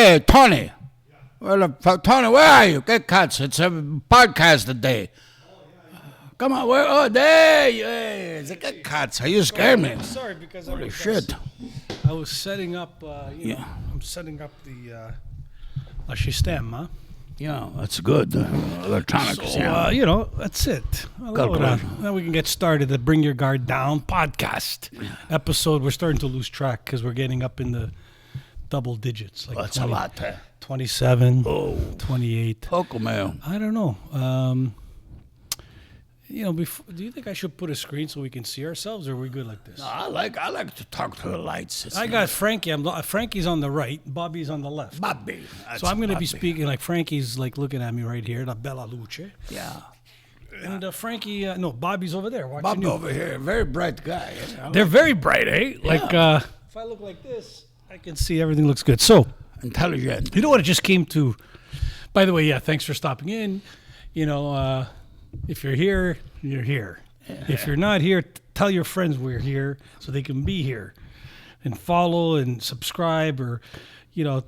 Hey, Tony. Well, Tony, where are you? Get cuts. It's a podcast today. Come on, where? Oh, there you is. Get cuts. You scared me. Sorry, because Holy shit. I was setting up, I'm setting up the system, Yeah, that's good. Electronics, So, that's it. Now we can get started. The Bring Your Guard Down podcast episode. We're starting to lose track because we're getting up in the double digits. Like that's a lot. 27, 28. Poco, man. I don't know. Do you think I should put a screen so we can see ourselves, or are we good like this? No, I like to talk to the lights. I got Frankie. Frankie's on the right. Bobby's on the left. Bobby. So I'm going to be speaking like Frankie's like looking at me right here. La Bella Luce. Yeah. And Frankie, Bobby's over there watching Bobby over here, very bright guy. They're very bright, eh? Yeah. Like if I look like this, I can see everything looks good. So intelligent. You know what it just came to? By the way, thanks for stopping in. If you're here, you're here. Yeah. If you're not here, tell your friends we're here so they can be here and follow and subscribe or,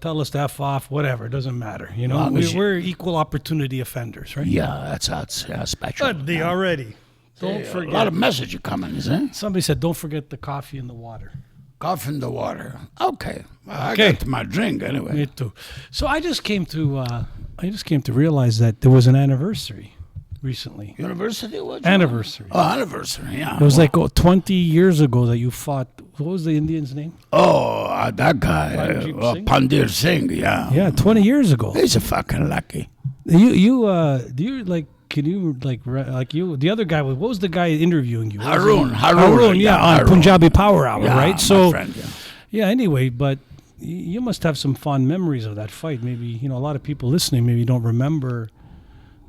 tell us to F off, whatever. It doesn't matter. We're equal opportunity offenders, right? Yeah, that's special. But they already. Don't forget. A lot of message coming, isn't it? Somebody said, don't forget the coffee and the water. Coffee and the water. Okay. Well, I got my drink anyway. Me too. So I just came to realize that there was an anniversary recently. University? Anniversary. Oh, anniversary, yeah. It was 20 years ago that you fought. What was the Indian's name? Oh, that guy. Parnjeep Singh, yeah. Yeah, 20 years ago. He's a fucking lucky. The other guy, what was the guy interviewing you? Harun, on Punjabi Power Hour, yeah, right? So, my friend, yeah, anyway, but you must have some fond memories of that fight. Maybe, a lot of people listening maybe don't remember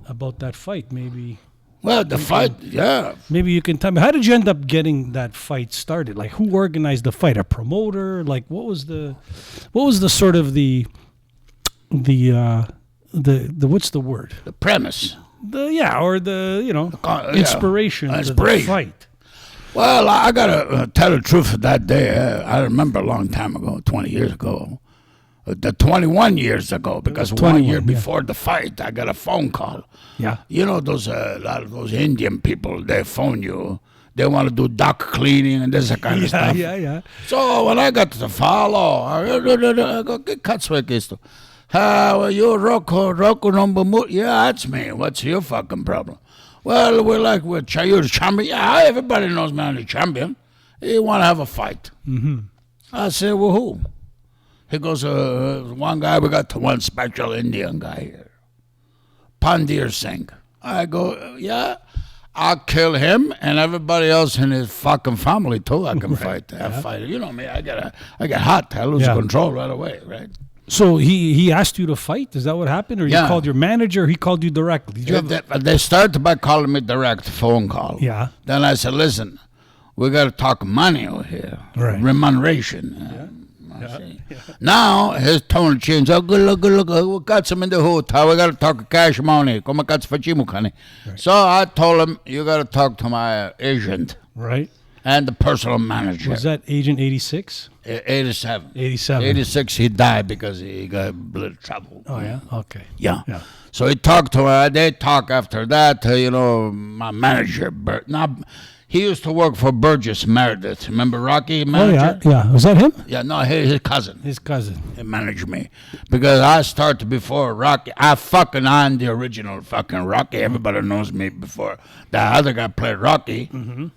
about that fight. Maybe. Well, the fight, yeah. Maybe you can tell me, how did you end up getting that fight started? Like, who organized the fight? A promoter? Like, what was the sort of the what's the word? The premise. Inspiration to the fight. Well, I gotta tell the truth of that day. I remember a long time ago, 20 years ago. 21 years ago, because 1 year before the fight, I got a phone call. Yeah. Those a lot of those Indian people, they phone you. They want to do dock cleaning and this kind of stuff. Yeah. So when I got to the follow, I go, get cuts like this. How are you, Rocco Rompamuro? Yeah, that's me. What's your fucking problem? Well, we're champion. Yeah, everybody knows me. I'm the champion. You want to have a fight? Mm-hmm. I said, well, who? He goes, one guy, we got one special Indian guy here. Parnjeep Singh. I go, yeah, I'll kill him and everybody else in his fucking family too. I can fight. You know me, I get hot. I lose control right away, right? So he asked you to fight? Is that what happened? Or you called your manager or he called you directly? They started by calling me direct phone call. Yeah. Then I said, listen, we got to talk money over here. Right. Remuneration. Now his tone changed. Oh, good look. We got some in the hotel. We got to talk cash money. Right. So I told him, you got to talk to my agent. Right. And the personal manager. Was that Agent 86? 87. 87. 86, he died because he got a little trouble. Oh, yeah? Okay. Yeah. So he talked to her. They talk after that, my manager. He used to work for Burgess Meredith. Remember Rocky manager? Oh, yeah. Was that him? Yeah, no, his cousin. His cousin. He managed me. Because I started before Rocky. I'm the original fucking Rocky. Everybody knows me before. The other guy played Rocky. Mm-hmm.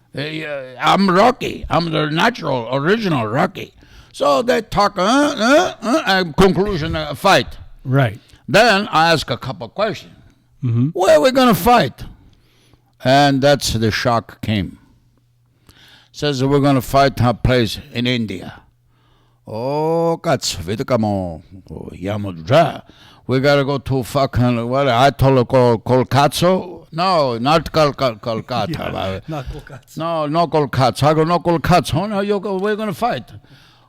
I'm Rocky. I'm the original Rocky. So they talk, conclusion, fight. Right. Then I ask a couple questions. Mm-hmm. Where are we going to fight? And that's the shock came. Says we're going to fight a place in India. Oh, we got to go to fucking, I told her Kolkata. No, not Kolkata. Yeah, not Kolkata. No Kolkata. I go, no Kolkata. Oh, no, we're going to fight.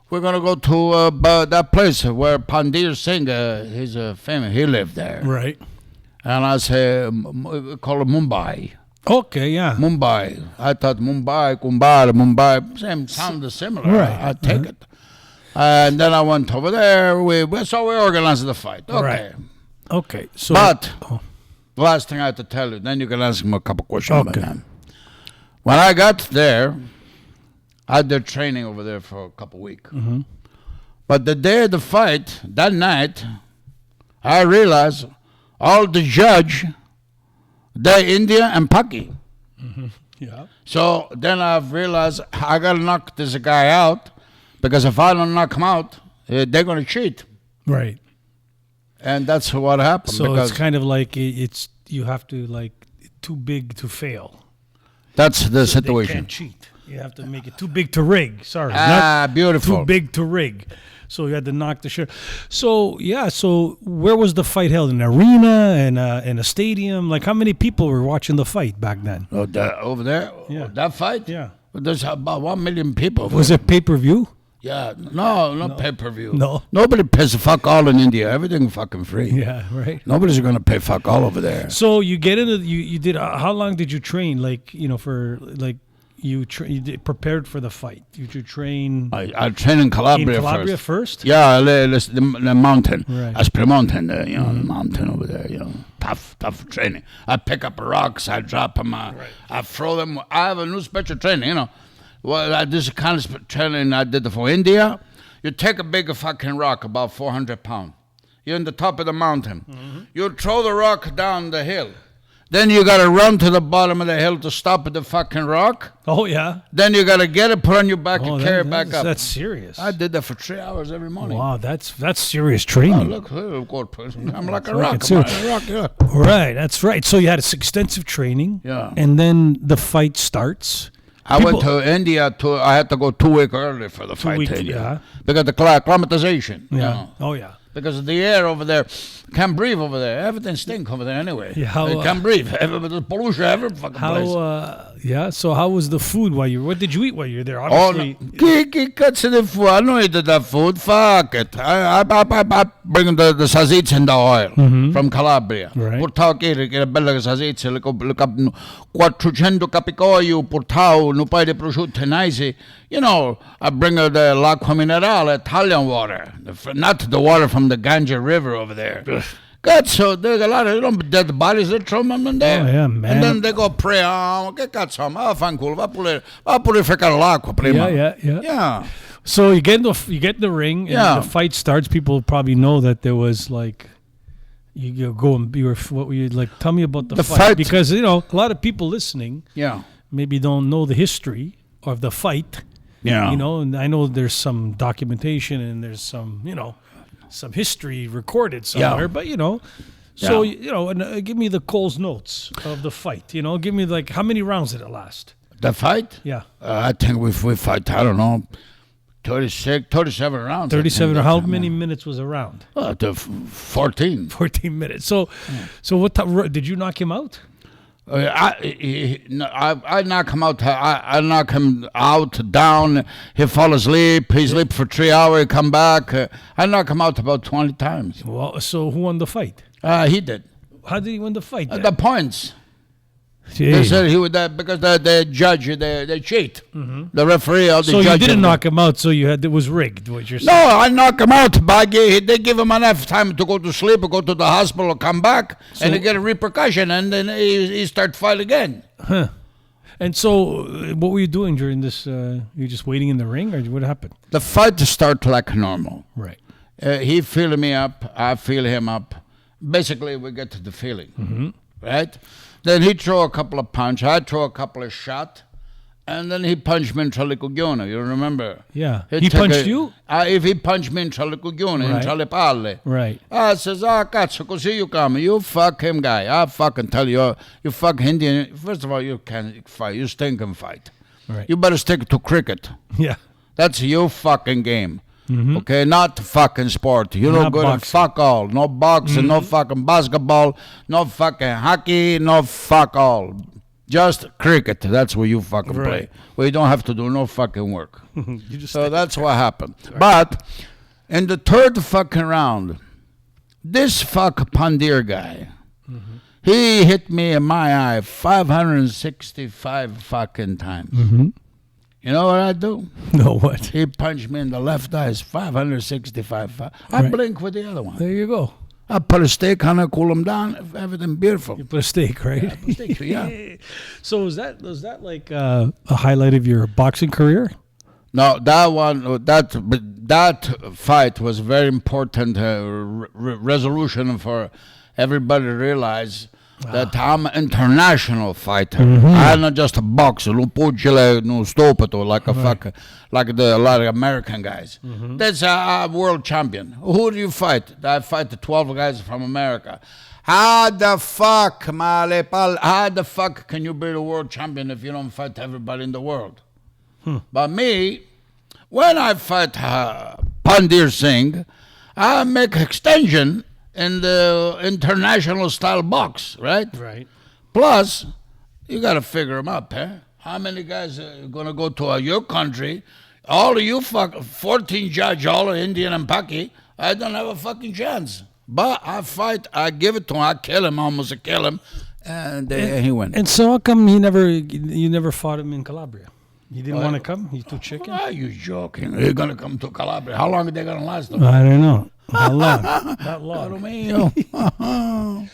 We're going to go to that place where Parnjeep Singh, he's famous. He lived there. Right. And I say, call it Mumbai. Okay, yeah. Mumbai. I thought Mumbai, Mumbai, same sound similar. Right. I take it. And then I went over there. So we organized the fight. Okay. Right. Okay. So, But the last thing I have to tell you, then you can ask me a couple questions about Okay. that. When I got there, I did training over there for a couple weeks. Mm-hmm. But the day of the fight, that night, I realized all the judge, they're India and Paki. yeah. So then I've realized I got to knock this guy out, because if I don't knock him out, they're going to cheat. Right. And that's what happened. So because it's kind of like you have to too big to fail. that's the They situation. can't cheat. You have to make it too big to rig. Sorry. Beautiful. Too big to rig. So you had to knock the shit. So yeah. So where was the fight held? In an arena and in a stadium? Like how many people were watching the fight back then? Oh, over there? Yeah. That fight? Yeah. There's about 1 million people. Was it pay per view? Yeah. No, not pay-per-view. No. Nobody pays fuck all in India. Everything fucking free. Yeah. Right. Nobody's going to pay fuck all over there. So you get into you did. How long did you train? You prepared for the fight. You train I trained in Calabria, first. Yeah, the mountain. Right. Aspre mountain there, the mountain over there, Tough training. I pick up rocks, I drop them, I throw them. I have a new special training, Well, this kind of training I did for India. You take a big fucking rock, about 400 pounds. You're in the top of the mountain. Mm-hmm. You throw the rock down the hill. Then you got to run to the bottom of the hill to stop at the fucking rock. Oh, yeah. Then you got to get it, put on your back, and carry it back up. That's serious. I did that for 3 hours every morning. Wow, that's serious training. Look, I'm like a rock. Yeah. Right, that's right. So you had extensive training. Yeah. And then the fight starts. I went to India. I had to go 2 weeks early for the fight. Yeah. Because the climatization. Yeah. Oh, yeah. Because the air over there, can't breathe over there. Everything stinks over there anyway. Yeah, You can't breathe. There's pollution every fucking place. Yeah, so how was the food what did you eat while you were there? Obviously. Cuts in the food. I don't eat that food. Fuck it. I bring the sazits in the oil from Calabria. Right. Portao che era bella sazizia, le 400 capicoio, portao, un paio di prosciutto nice. I bring her the l'acqua minerale, Italian water, not the water from the Ganges River over there. God, so there's a lot of dead bodies that throw them in there. Oh, yeah, man. And then they go pray, che cazzo, ma fanculo, va purificare l'acqua prima. Yeah. So you get in the ring and the fight starts. People probably know that there was you go and what were you tell me about the fight, because a lot of people listening maybe don't know the history of the fight. Yeah. And I know there's some documentation and there's some, some history recorded somewhere, but so and give me the Cole's notes of the fight. Give me how many rounds did it last? The fight? Yeah. I think we fight, I don't know, 37 rounds. 37. How many minutes was a round? 14. 14 minutes. So what did you knock him out? I knock him out. I knock him out, down. He fall asleep. He sleep for 3 hours. He come back. I knock him out about 20 times. Well, so who won the fight? He did. How did he win the fight? The points. Jeez. They said he would because the judge they cheat. Mm-hmm. The referee or the judge. So you didn't knock him out. So it was rigged. What you're saying? No, I knock him out. But they give him enough time to go to sleep, or go to the hospital, come back, and they get a repercussion, and then he start fight again. Huh. And so, what were you doing during this? You just waiting in the ring, or what happened? The fight start like normal. Right. He feel me up. I feel him up. Basically, we get to the feeling, right? Then he throw a couple of punch. I throw a couple of shot, and then he punched me in Tralicoglione. You remember? Yeah. He punched you? If he punched me in Tralicoglione, in Tra le Palle. Right. I says, cazzo, così you come. You fuck him, guy. I fucking tell you, you fuck Indian. First of all, you can't fight. You stink and fight. Right. You better stick to cricket. Yeah. That's your fucking game. Okay, not fucking sport. You're not good at fuck all. No boxing, no fucking basketball, no fucking hockey, no fuck all. Just cricket. That's where you fucking play. Where you don't have to do no fucking work. So that's what happened. Right. But in the third fucking round, this fuck Pandir guy, he hit me in my eye 565 fucking times. You know what I do? No, what? He punched me in the left eye. It's 565. I Right. blink with the other one. There you go. I put a steak on it, cool him down, everything beautiful. You put a steak, right? Yeah, put a steak, yeah. So was that like a highlight of your boxing career? No, that fight was very important resolution for everybody to realize that I'm an international fighter. I'm not just a boxer. No pucile, no stopato like a fucker, like a lot of American guys. That's a world champion. Who do you fight? I fight the 12 guys from America. How the fuck can you be the world champion if you don't fight everybody in the world? But me, when I fight Parnjeep Singh, I make extension in the international style box, right? Right. Plus, you got to figure them up, eh? How many guys are going to go to your country? All of you 14 judge, all are Indian and Paki. I don't have a fucking chance. But I fight, I give it to him, I kill him, almost kill him, and he win. And so how come you never fought him in Calabria? You didn't want to come? You too chicken? Are you joking? You're going to come to Calabria. How long are they going to last? I don't know. How long? Not long.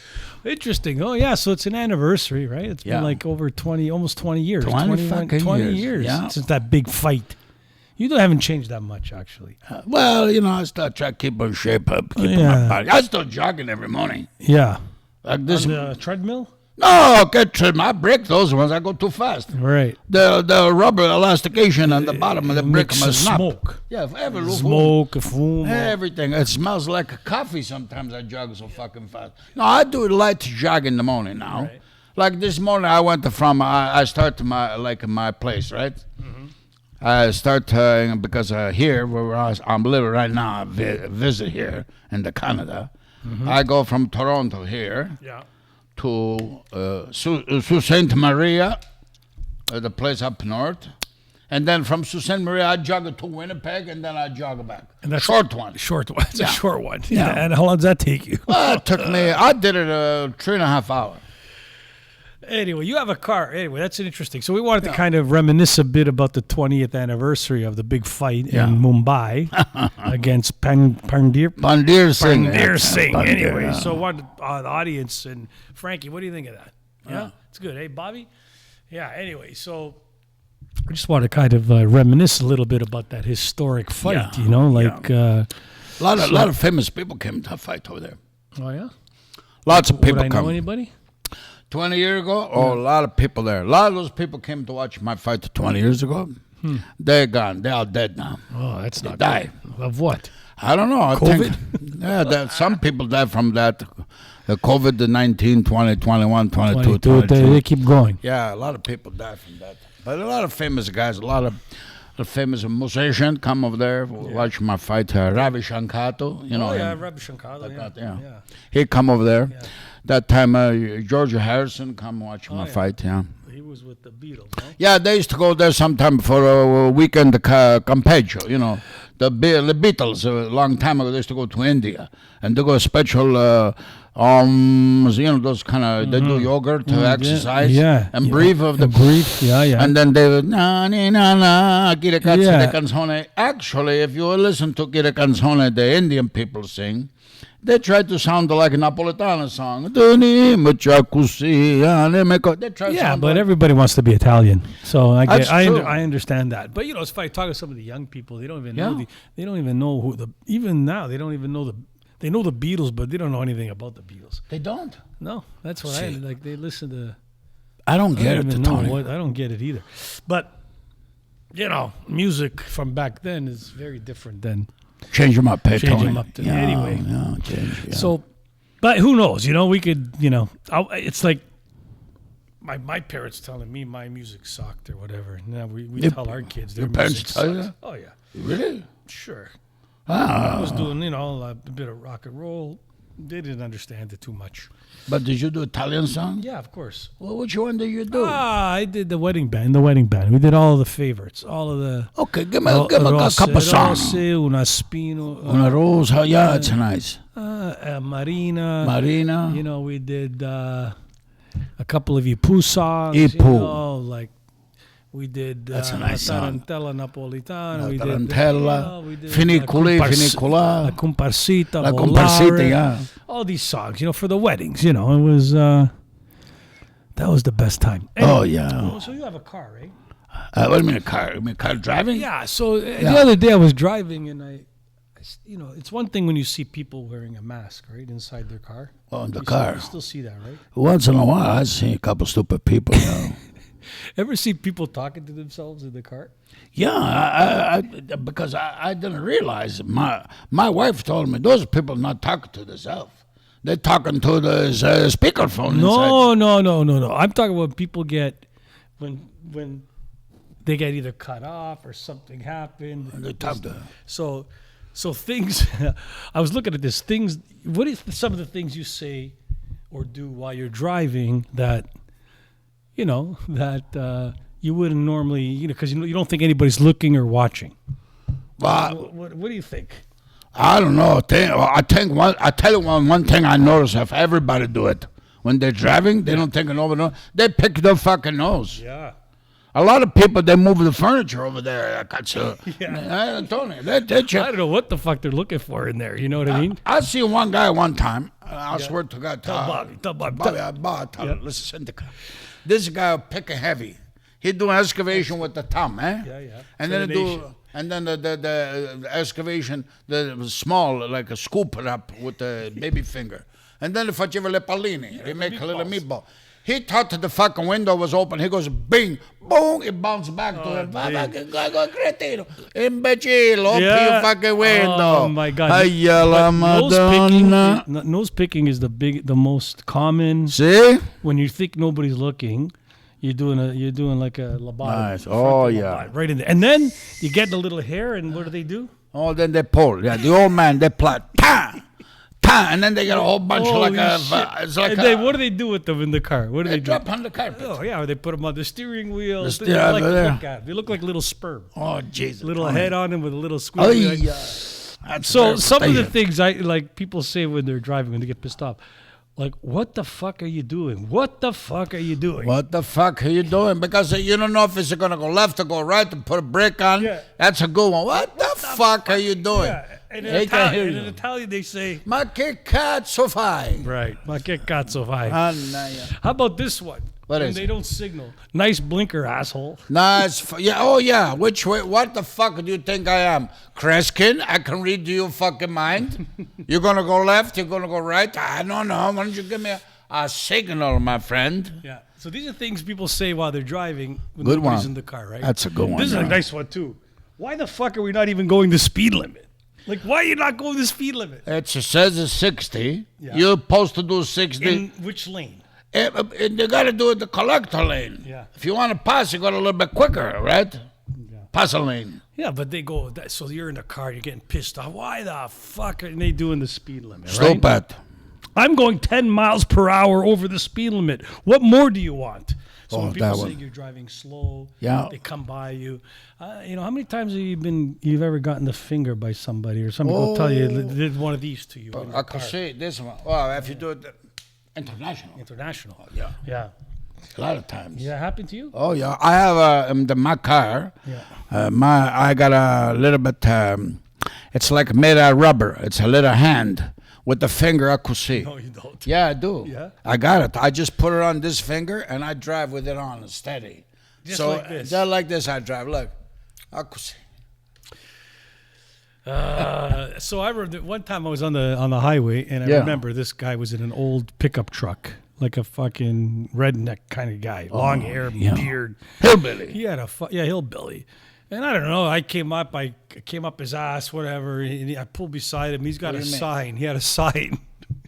Interesting. Oh, yeah. So it's an anniversary, right? It's been like over 20, almost 20 years. 20 years yeah. since that big fight. You haven't changed that much, actually. Well, I still try to keep in shape, keep my body. I still jogging every morning. Yeah. Like this. On the treadmill? No, get trim. I break those ones. I go too fast. Right. The rubber elastication on the bottom of the brick Makes must snap. smoke. Yeah, Smoke, fumo. Everything. It smells like coffee sometimes. I jog so fucking fast. No, I do light jog in the morning now. Right. Like this morning, I went from, I start my place, right? I start because here where I'm living right now, I visit here in the Canada. I go from Toronto here. Yeah. To Sault Ste. Maria, the place up north. And then from Sault Ste. Maria, I jog to Winnipeg, and then I jog back. And that's short one. Short one. It's a short one. Yeah. And how long does that take you? Well, it took me, I did it 3.5 hours. Anyway, you have a car. Anyway, that's interesting. So we wanted to kind of reminisce a bit about the 20th anniversary of the big fight in Mumbai against Parnjeep. Parnjeep Singh. Anyway, so what the audience and Frankie, what do you think of that? Yeah, it's good. Hey, Bobby? Yeah, anyway, so I just want to kind of reminisce a little bit about that historic fight, a lot of famous people came to fight over there. Oh, yeah? Lots of people Would I know come. anybody? 20 years ago, a lot of people there. A lot of those people came to watch my fight 20 years ago. They're gone. They're all dead now. Oh, that's not die. Good. Of what? I don't know. I think, some people died from that. The COVID-19, 20, 21, 22, 22. They keep going. Yeah, a lot of people died from that. But a lot of famous guys, a lot of famous musicians come over there, watch my fight. Ravi Shankato, you know. Ravi Shankato. Yeah. He come over there. Yeah. That time, George Harrison come watch my fight, He was with the Beatles, no? Yeah, they used to go there sometime for a weekend campeggio, The Beatles, a long time ago, they used to go to India. And they go special, those kind of, they do yoga to exercise and breathe. And then they would, Kire Canzone. Actually, if you listen to Kire Canzone, the Indian people sing, they try to sound like a Napolitano song. But everybody wants to be Italian, so I understand that. But it's funny talking to some of the young people. They don't even know they don't even know who even now they don't even know they know the Beatles, but they don't know anything about the Beatles. They don't. No, that's what they listen to. I don't get it. I don't get it either. But music from back then is very different than. Change them up, anyway. So, but who knows? We could. It's like my parents telling me my music sucked or whatever. Now we tell our kids their music sucks. Oh yeah, really? Sure. I was doing a bit of rock and roll. They didn't understand it too much. But did you do Italian song? Yeah, of course. Well, which one did you do? I did the wedding band. We did all of the favorites. All of the... Okay, give me a couple songs. Una spino. Una rosa. Yeah, it's nice. Marina. We did a couple of Ipu songs. We did That's a nice song. Tarantella Napolitana. La We did Tarantella, we did Finiculi, La Finicula, Comparsita, La Volare, Comparsita, yeah. all these songs, for the weddings. It was that was the best time. Oh, yeah. So you have a car, right? What do you mean a car? You mean car driving? Yeah. So the other day I was driving and I it's one thing when you see people wearing a mask, right, inside their car. Oh, in the car. You still see that, right? Once in a while, I see a couple stupid people, Ever see people talking to themselves in the car? Yeah, because I didn't realize. My wife told me those people not talking to themselves. They're talking to the speakerphone No. I'm talking about people get when they get either cut off or something happened. They talk to. So things. I was looking at this. Things. What is some of the things you say or do while you're driving that you wouldn't normally, because you don't think anybody's looking or watching? What do you think? I don't know. I tell you one thing I notice: if everybody do it when they're driving, they don't think nobody. They pick their fucking nose. Yeah. A lot of people, they move the furniture over there. Yeah. Tony, I don't know what the fuck they're looking for in there. You know what I mean? I see one guy one time. I swear to God. Tell Bobby. Listen to this guy picking heavy. He do excavation with the thumb, Yeah. And then the excavation, the small, like a scoop it up with the baby finger. And then the faceva le palline. He make a little meatball. He thought that the fucking window was open. He goes, bing, boom. It bounced back to him. Cretino. Imbecile, open your fucking window. Oh, my God. Nose picking is the most common. See? When you think nobody's looking, you're doing like a lobotomy. Nice. Oh, yeah. Lobotomy, right in there. And then you get the little hair, and what do? Oh, then they pull. Yeah, the old man, they plot. And then they get a whole bunch Holy it's like and then what do they do with them in the car? What do they do? Drop on the carpet. Oh, yeah, or they put them on the steering wheel. They look like little sperm. Oh, Jesus. Little head on them with a little squeak. Oh, yeah. So some of the things people say when they're driving, when they get pissed off, like, what the fuck are you doing? What the fuck are you doing? What the fuck are you doing? Because you don't know if it's going to go left or go right and put a brake on. Yeah. That's a good one. What the fuck are you doing? Yeah. And in Italian, they say, Ma che cazzo fai? Right. Ma che cazzo fai? How about this one? What is they don't signal. Nice blinker, asshole. Nice. Yeah. Oh, yeah. Which way? What the fuck do you think I am? Kreskin? I can read your fucking mind. You're going to go left? You're going to go right? I don't know. Why don't you give me a signal, my friend? Yeah. So these are things people say while they're driving when good nobody's one. In the car, right? That's a good one. This is a nice one, too. Why the fuck are we not even going the speed limit? Like, why are you not going the speed limit? It says it's 60. Yeah. You're supposed to do 60. In which lane? You got to do it the collector lane. Yeah. If you want to pass, you go a little bit quicker, right? Yeah. Pass a lane. Yeah, but they go, so you're in the car, you're getting pissed off. Why the fuck are they doing the speed limit, Stupid. Right? I'm going 10 miles per hour over the speed limit. What more do you want? So when people say you're driving slow, they come by you. How many times have you've ever gotten the finger by somebody or somebody will tell you they did one of these to you? I could say this one. Well, if you do it international. Yeah. Yeah. A lot of times. Yeah, happened to you? Oh yeah, I have my car. Yeah. I got a little bit. It's like made out of rubber. It's a little hand. With the finger, I could see. No, you don't. Yeah, I do. Yeah? I got it. I just put it on this finger, and I drive with it on steady. Just like this? Just like this I drive. Look, I could see. So I remember one time I was on the highway, and I remember this guy was in an old pickup truck, like a fucking redneck kind of guy. Long hair, beard. Hillbilly. He had hillbilly. And I don't know. I came up his ass, whatever. And I pulled beside him. He's got a sign. He had a sign.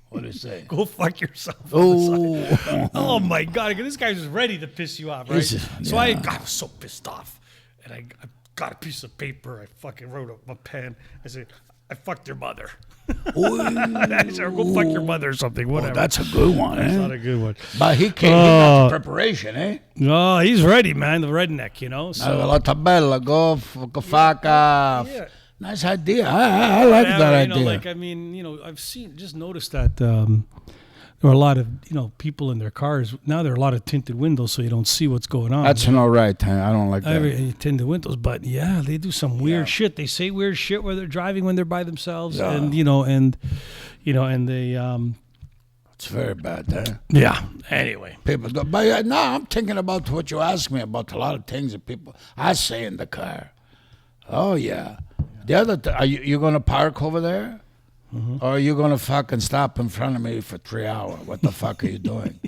What did it say? Go fuck yourself. Oh, oh my God! This guy was ready to piss you off, right? So I was so pissed off, and I got a piece of paper. I fucking wrote up my pen. I said, "I fucked your mother." I said, "Go fuck your mother" or something. Whatever. That's a good one. That's not a good one. But he came. He got the preparation, eh? No, he's ready, man. The redneck, So la tabella, go fuck off. Yeah. Nice idea. I like that idea. I've noticed that there were a lot of people in their cars. Now there are a lot of tinted windows, so you don't see what's going on. That's not right. I don't like that. Tinted windows, but yeah, they do some weird shit. They say weird shit where they're driving when they're by themselves, and they. It's very bad. Yeah. Anyway, People do, but now I'm thinking about what you asked me about. A lot of things that people I say in the car. Oh yeah. The other, are you going to park over there? Or are you going to fucking stop in front of me for 3 hours? What the fuck are you doing?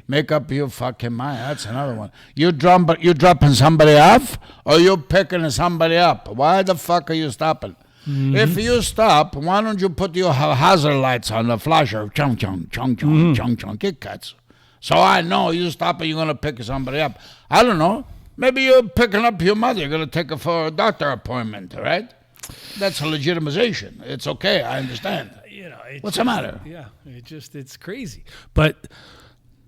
Make up your fucking mind. That's another one. You dropping somebody off or you picking somebody up? Why the fuck are you stopping? If you stop, why don't you put your hazard lights on the flasher? Chung, chung, chung, chung, chung, chung, Kit Kats. So I know you stop and you're going to pick somebody up. I don't know. Maybe you're picking up your mother. You're going to take her for a doctor appointment, right? That's a legitimization. It's okay. I understand. What's the matter? Yeah, it's crazy. But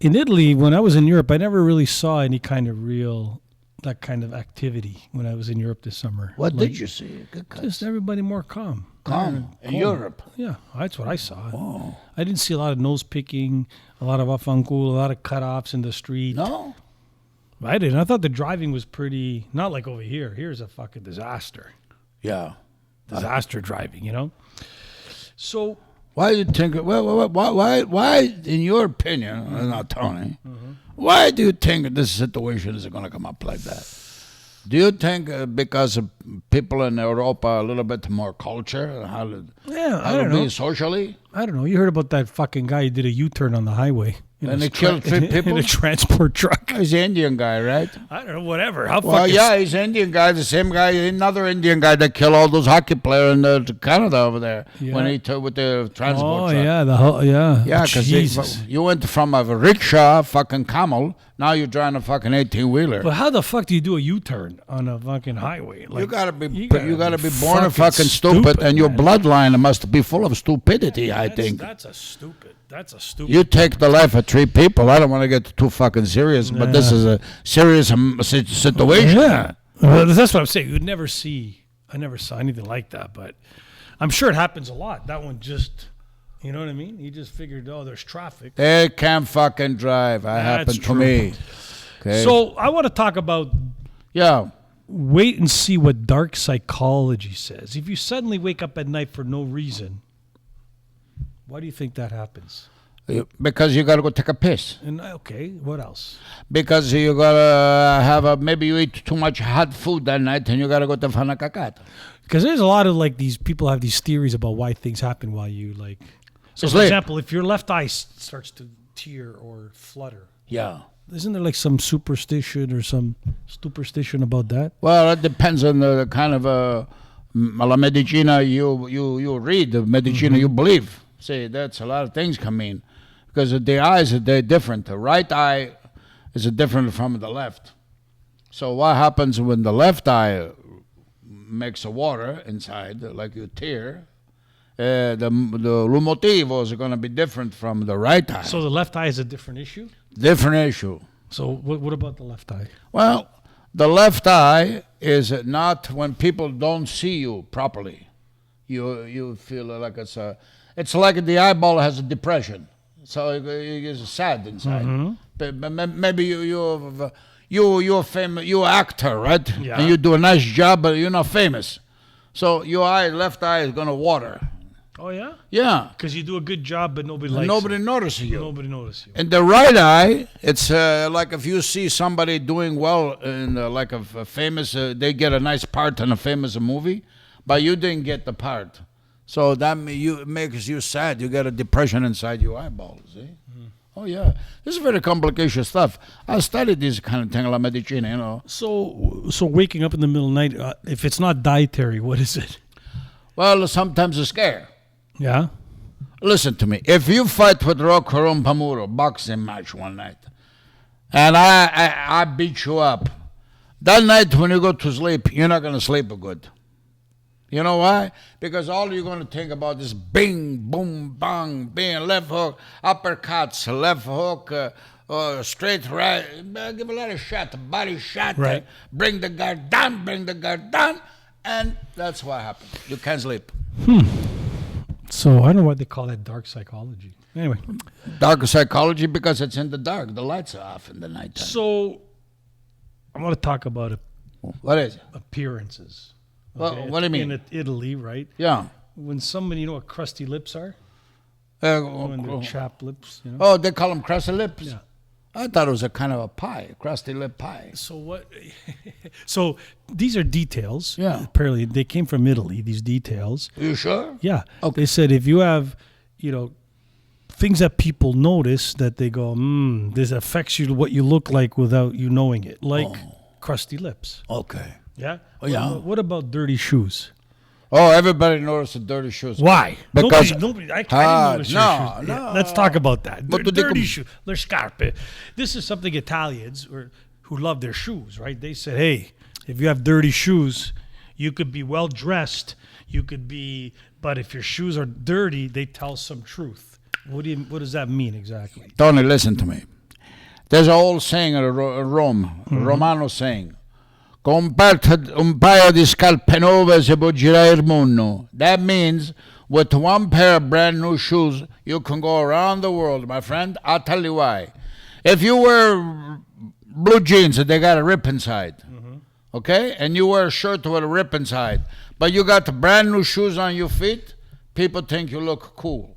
in Italy, when I was in Europe, I never really saw any kind of that kind of activity when I was in Europe this summer. What did you see? Just everybody more calm. Calm. In Europe? Yeah, that's what I saw. Oh. I didn't see a lot of nose picking, a lot of afankul, a lot of cut-offs in the street. No? I didn't. I thought the driving was pretty, not like over here. Here's a fucking disaster. Yeah. Disaster driving, So... Why do you think, why in your opinion, not Tony, why do you think this situation is going to come up like that? Do you think because people in Europa are a little bit more culture? How to be socially? I don't know. You heard about that fucking guy who did a U-turn on the highway. And he killed 3 people? In a transport truck. He's an Indian guy, right? I don't know, whatever. He's an Indian guy, the same guy, another Indian guy that killed all those hockey players in Canada over there when he took with the transport truck. Yeah, because you went from a rickshaw, fucking camel, now you're driving a fucking 18-wheeler. But how the fuck do you do a U-turn on a fucking highway? Like, you gotta be born a fucking stupid, and your bloodline must be full of stupidity, I think. That's a stupid. You take the life of 3 people. I don't want to get too fucking serious, but this is a serious situation. Yeah, well, that's what I'm saying. I never saw anything like that, but I'm sure it happens a lot. That one just, you know what I mean? He just figured, there's traffic. They can't fucking drive. That happened to me. Okay. So I want to talk about. Yeah. Wait and see what dark psychology says. If you suddenly wake up at night for no reason. Why do you think that happens? Because you got to go take a piss. And okay, what else? Because you got to maybe you eat too much hot food that night and you got to go to Fanakakat. Because there's a lot of these people have these theories about why things happen while you So for example, if your left eye starts to tear or flutter. Yeah. Isn't there some superstition or some superstition about that? Well, it depends on the kind of la medicina you read, the medicina you believe. See, that's a lot of things come in. Because the eyes they're different. The right eye is different from the left. So what happens when the left eye makes a water inside, like you tear, the motivo is going to be different from the right eye. So the left eye is a different issue? Different issue. So what about the left eye? Well, the left eye is not when people don't see you properly. You feel like it's like the eyeball has a depression, so it's sad inside. Mm-hmm. Maybe you're famous, you're an actor, right? Yeah. And you do a nice job, but you're not famous. So your left eye is gonna water. Oh yeah. Yeah. Because you do a good job, but nobody likes nobody it. notices you. Nobody notices you. And the right eye, it's like if you see somebody doing well in like a famous, they get a nice part in a famous movie, but you didn't get the part. So that makes you sad. You get a depression inside your eyeballs. See? Oh, yeah. This is very complicated stuff. I studied this kind of thing, la medicina, So waking up in the middle of the night, if it's not dietary, what is it? Well, sometimes a scare. Yeah? Listen to me. If you fight with Rocco and Rompamuro, boxing match one night, and I beat you up, that night when you go to sleep, you're not going to sleep good. You know why? Because all you're going to think about is bing, boom, bang, bing, left hook, uppercuts, left hook, straight right. Give a lot of shot, body shot. Right. Bring the guard down, and that's what happens. You can't sleep. So I don't know why they call that dark psychology. Anyway. Dark psychology because it's in the dark. The lights are off in the nighttime. So I want to talk about What is it? appearances. Well, what do you mean? In Italy, right? Yeah. When somebody, you know what crusty lips are? When they're chapped lips, you know? Oh, they call them crusty lips? Yeah. I thought it was a kind of a pie, a crusty lip pie. So what? So these are details. Yeah. Apparently, they came from Italy. These details. Are you sure? Yeah. Okay. They said if you have, things that people notice that they go, this affects you to what you look like without you knowing it, like crusty lips. Okay. Yeah. Oh, yeah. What about dirty shoes? Oh, everybody noticed the dirty shoes. Why? Because nobody I didn't notice your shoes. no. Yeah, let's talk about that. But Dirty shoes. They're scarpe. This is something Italians who love their shoes, right? They said, hey, if you have dirty shoes, you could be well dressed. But if your shoes are dirty, they tell some truth. What does that mean exactly? Tony, listen to me. There's an old saying in Rome, Romano saying, con un paio di scarpe nuove si può girare il mondo. That means with one pair of brand new shoes, you can go around the world, my friend. I'll tell you why. If you wear blue jeans and they got a rip inside, okay, and you wear a shirt with a rip inside, but you got the brand new shoes on your feet, people think you look cool.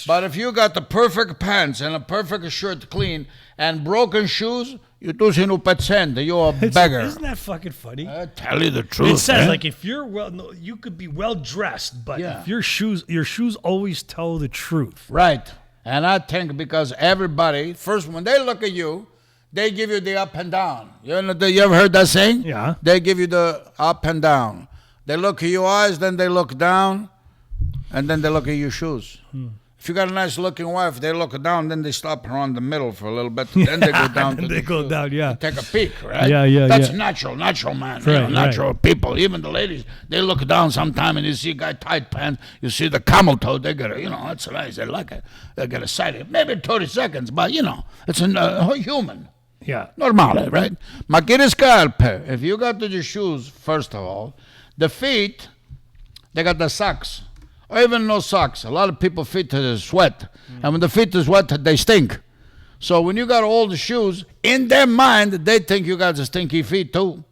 But if you got the perfect pants and a perfect shirt clean and broken shoes, you do see no pezzente. You're a beggar. Isn't that fucking funny? I tell you the truth. It says man. like if you're you could be well dressed, but if your shoes always tell the truth. Right. And I think because everybody, first when they look at you, they give you the up and down. You ever heard that saying? Yeah. They give you the up and down. They look at your eyes, then they look down, and then they look at your shoes. If you got a nice looking wife, they look down, then they stop her on the middle for a little bit. Then they go down to they go down, yeah. Take a peek, right? Yeah. That's natural man. Right, natural people. Even the ladies, they look down sometime and you see a guy tight pants, you see the camel toe, they get a, that's nice. They like it. They get excited. Maybe 30 seconds, but it's a human. Yeah. Normale, right? Ma che scarpe. If you got the shoes, first of all, the feet, they got the socks. Or even no socks. A lot of people feet is sweat. And when the feet is wet, they stink. So when you got all the shoes, in their mind, they think you got the stinky feet too.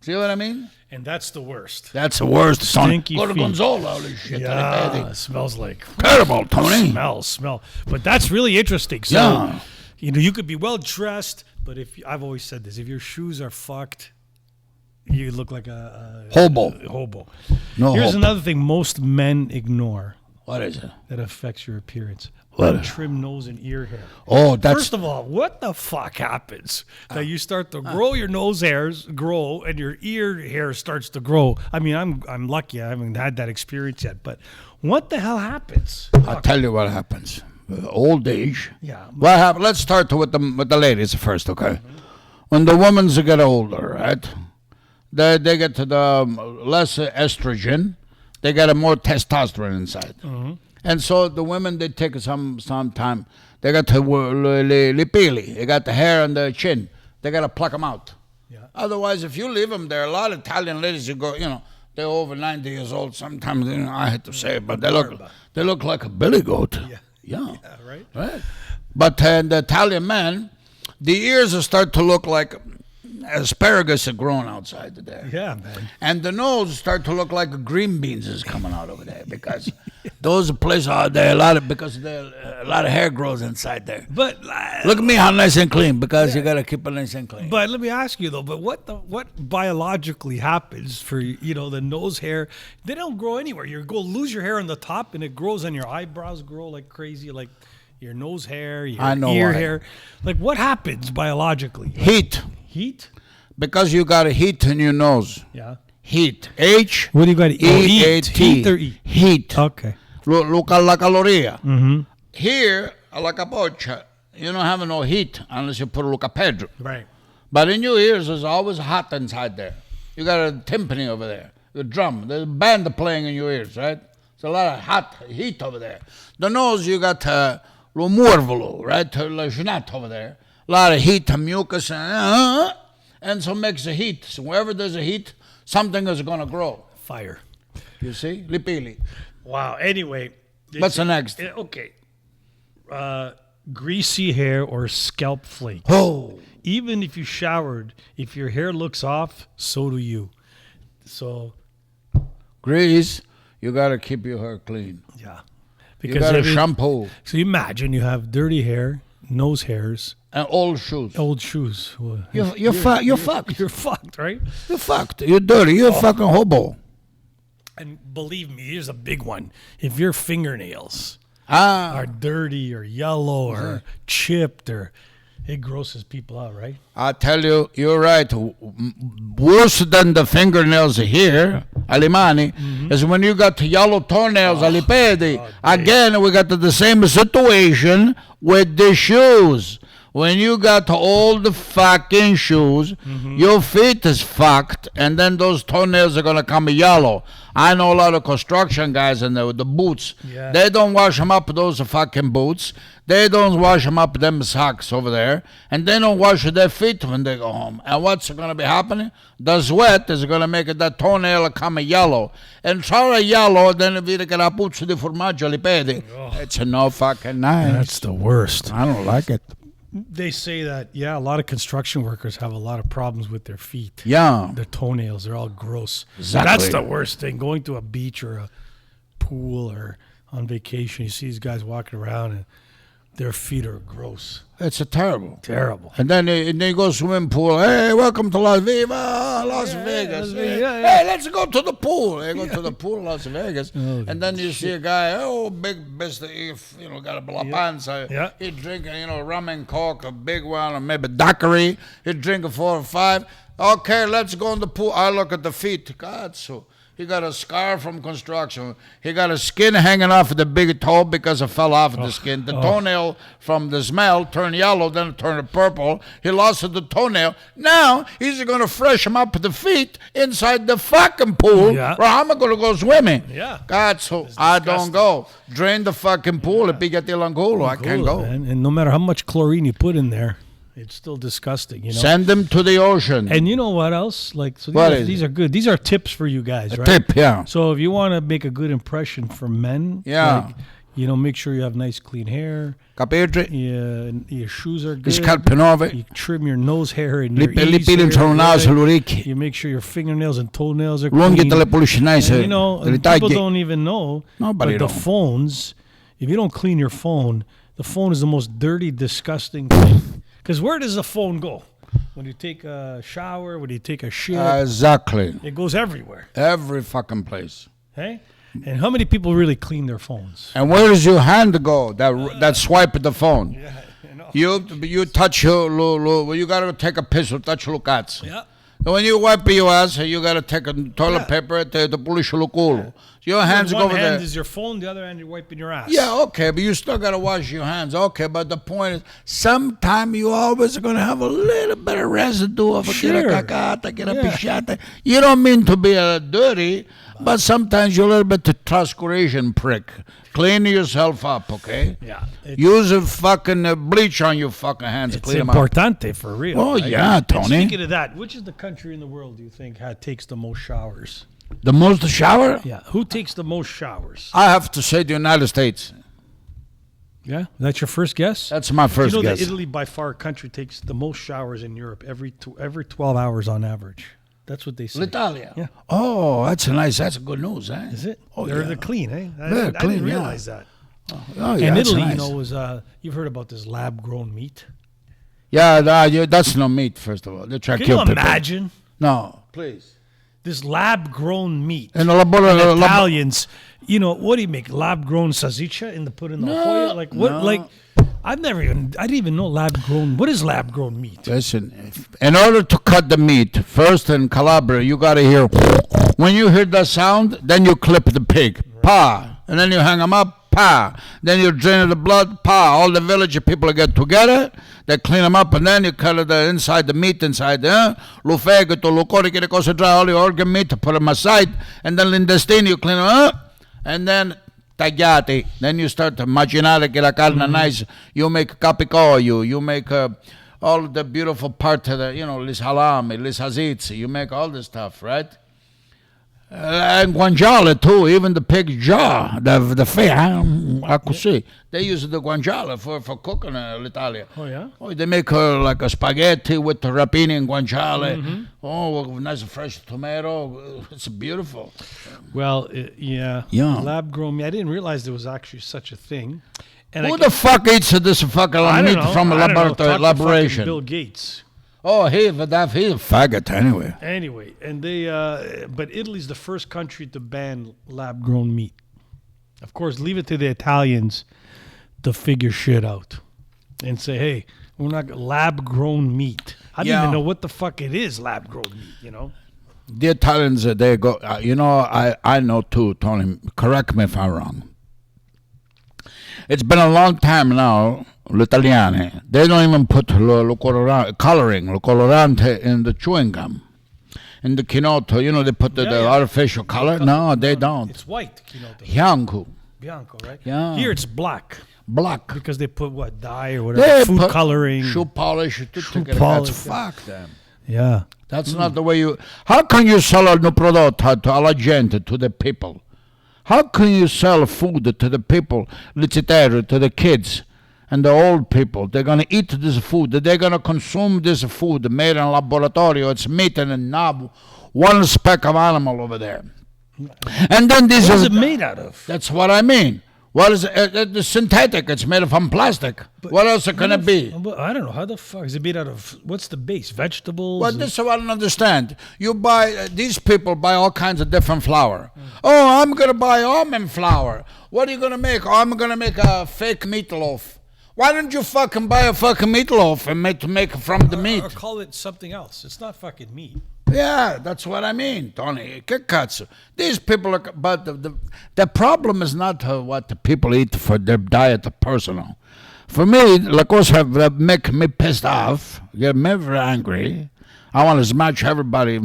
See what I mean? And that's the worst. That's the worst. Stinky Go to feet. Gonzalo, all this shit. Yeah, it smells like terrible, Tony. Smell. But that's really interesting. So, you could be well dressed, but I've always said this, if your shoes are fucked, you look like a hobo. No. Here's hobo. another thing most men ignore. What is it? That affects your appearance. What? Trim nose and ear hair. Oh, that's... First of all, what the fuck happens that you start to grow your nose hairs, and your ear hair starts to grow? I mean, I'm lucky I haven't had that experience yet, but what the hell happens? I'll tell you what happens. Old age. Yeah. What happens? Let's start with the ladies first, okay? When the women get older, right? They get to the less estrogen. They got a more testosterone inside. And so the women, they take some time. They got the lipili. They got the hair on the chin. They got to pluck them out. Yeah. Otherwise, if you leave them there, a lot of Italian ladies, they're over 90 years old. Sometimes, I hate to say it, but they look like a billy goat. Yeah. Right. But the Italian man, the ears will start to look like asparagus are growing outside there. Yeah, man. And the nose start to look like green beans is coming out over there because those places are there a lot of hair grows inside there. But look at me how nice and clean because you got to keep it nice and clean. But let me ask you though, what biologically happens for the nose hair? They don't grow anywhere. You go lose your hair on the top and it grows on your eyebrows, grow like crazy, like your nose hair, your ear hair. Like what happens biologically? Heat? Because you got a heat in your nose. Yeah. Heat. H. What do you got to eat? Heat or eat? Heat. Okay. Look at la caloria. Here, la capoccia, you don't have no heat unless you put a Pedro. Right. But in your ears, there's always hot inside there. You got a timpani over there, a drum. There's a band playing in your ears, right? There's a lot of heat over there. The nose, you got lo morvolo, right? La genat over there. A lot of heat, mucus, and so makes a heat. So wherever there's a heat, something is going to grow. Fire. You see? Lipili. Wow. Anyway. What's the next? Okay. Greasy hair or scalp flakes. Oh. Even if you showered, if your hair looks off, so do you. So. Grease, you got to keep your hair clean. Yeah. You got to shampoo. So you imagine you have dirty hair, nose hairs. And old shoes. Old shoes. Well, You're fucked. You're fucked, right? You're fucked. You're dirty. You're a fucking hobo. And believe me, here's a big one. If your fingernails Ah. are dirty or yellow or chipped, or it grosses people out, right? I tell you, you're right. Worse than the fingernails here, Alimani, is when you got yellow toenails, Alipedi. Again, we got the same situation with the shoes. When you got all the fucking shoes, your feet is fucked, and then those toenails are going to come yellow. I know a lot of construction guys in there with the boots. Yeah. They don't wash them up, those fucking boots. They don't wash them up, them socks over there. And they don't wash their feet when they go home. And what's going to be happening? The sweat is going to make that toenail come yellow. And try yellow, then vi che la puzza di formaggio li pedi. It's no fucking nice. That's the worst. I don't like it. They say that, a lot of construction workers have a lot of problems with their feet. Yeah. Their toenails, they're all gross. Exactly. That's the worst thing. Going to a beach or a pool or on vacation, you see these guys walking around and their feet are gross. It's terrible. Terrible. And then they go swimming pool. Hey, welcome to Las Vegas. Hey, let's go to the pool. They go to the pool in Las Vegas. And then you see a guy, big business, got a blapanza. Yeah. He drinking, rum and coke, a big one, or maybe daiquiri. He drinking 4 or 5. Okay, let's go in the pool. I look at the feet. God, so he got a scar from construction. He got a skin hanging off the big toe because it fell off the skin. The toenail from the smell turned yellow, then it turned purple. He lost the toenail. Now he's going to freshen up the feet inside the fucking pool. Yeah. Or how am I going to go swimming? Yeah. God, so I don't go. Drain the fucking pool. If you get the langulo, I can't go. Man. And no matter how much chlorine you put in there, it's still disgusting, Send them to the ocean. And you know what else? These are good. These are tips for you guys, right? Tip, yeah. So if you want to make a good impression for men, make sure you have nice clean hair. Capite? Yeah, your shoes are good. Scarpe You trim your nose hair and your Li ears pili intorno al naso, l'orecchie. You make sure your fingernails and toenails are Lunghi clean. te le pulisci nice. And people don't even know. Nobody but the phones, if you don't clean your phone, the phone is the most dirty, disgusting thing. Because where does the phone go? When you take a shower, when you take a shit. Exactly. It goes everywhere. Every fucking place. Hey? And how many people really clean their phones? And where does your hand go that swipe the phone? Yeah, you know. You touch your, you got to take a piss or touch your cats. Yeah. When you wipe your ass, you got to take a toilet paper to polish your culo. Your hands go over there. One hand is your phone, the other hand you're wiping your ass. Yeah, okay, but you still got to wash your hands. Okay, but the point is, sometime you always are going to have a little bit of residue of a pichata. You don't mean to be dirty, but sometimes you're a little bit of transpiration prick. Clean yourself up, okay? Yeah. Use a fucking bleach on your fucking hands. It's clean them up. importante for real. Oh, right? yeah, And Tony. speaking of that, which is the country in the world do you think takes the most showers? The most shower? Yeah. Who takes the most showers? I have to say the United States. Yeah? That's your first guess? That's my first you know guess. that Italy, by far, country takes the most showers in Europe every 12 hours on average. That's what they say. L'Italia. Yeah. Oh, that's good news, eh? Is it? Oh, They're clean, eh? They're I clean, didn't realize that. Oh, yeah, And that's Italy, nice. was you've heard about this lab-grown meat. Yeah, that's no meat, first of all. They try to Can kill you people. imagine No. Please. this lab-grown meat? And the laboratory. Italians, what do you make? Lab-grown salsiccia put in the hoya? Like what? no. Like I didn't even know lab-grown. What is lab-grown meat? Listen, in order to cut the meat, first in Calabria, you got to hear. When you hear that sound, then you clip the pig. Pa. And then you hang them up. Pa. Then you drain the blood. Pa. All the village people get together. They clean them up, and then you cut the inside the meat inside. Lo fegato, lo cuore, che le cose dry, all the organ meat, put them aside. And then l'intestino, you clean them up. And then tagliati. Then you start to immaginare che la carne nice. You make capicoglio. You make all the beautiful part of the, li salami, li salsicci. You make all this stuff, right? And guanciale too, even the pig's jaw, the face, I could see. They use the guanciale for cooking in Italy. Oh, yeah? Oh, they make like a spaghetti with the rapini and guanciale. Oh, with nice fresh tomato. It's beautiful. Well, yeah. Yeah. Lab-grown meat. I didn't realize there was actually such a thing. And Who the fuck eats this fucking meat from a laboration? Bill Gates. Oh, he's a faggot anyway. Anyway, and they, but Italy's the first country to ban lab-grown meat. Of course, leave it to the Italians to figure shit out and say, hey, we're not lab-grown meat. I don't even know what the fuck it is, lab-grown meat, you know? The Italians, they go, I know too, Tony, correct me if I'm wrong. It's been a long time now, l'Italiani, they don't even put lo colorante in the chewing gum. In the quinoto, they put the artificial color. No, they don't. It's white quinoto. Bianco, right? Yeah. Here it's black. Black. Because they put, dye or whatever, food coloring. Shoe polish. Polish. Fuck them. Yeah. That's not the way you... How can you sell a new product alla gente, to the people? How can you sell food to the people, licitare, to the kids and the old people? They're going to eat this food. They're going to consume this food made in a laboratorio. It's meat and not one speck of animal over there. And then this What is it made out of? That's what I mean. What is it? It's synthetic. It's made from plastic. What else it gonna be? I don't know. How the fuck is it made out of? What's the base? Vegetables? Well, this is what I don't understand. You buy these people buy all kinds of different flour. Oh, I'm gonna buy almond flour. What are you gonna make? Oh, I'm gonna make a fake meatloaf. Why don't you fucking buy a fucking meatloaf and make it from the meat? Or call it something else. It's not fucking meat. Yeah, that's what I mean, Tony. These people are, but the problem is not what the people eat for their diet personal. For me, like also make me pissed off, get me very angry. I want to smash everybody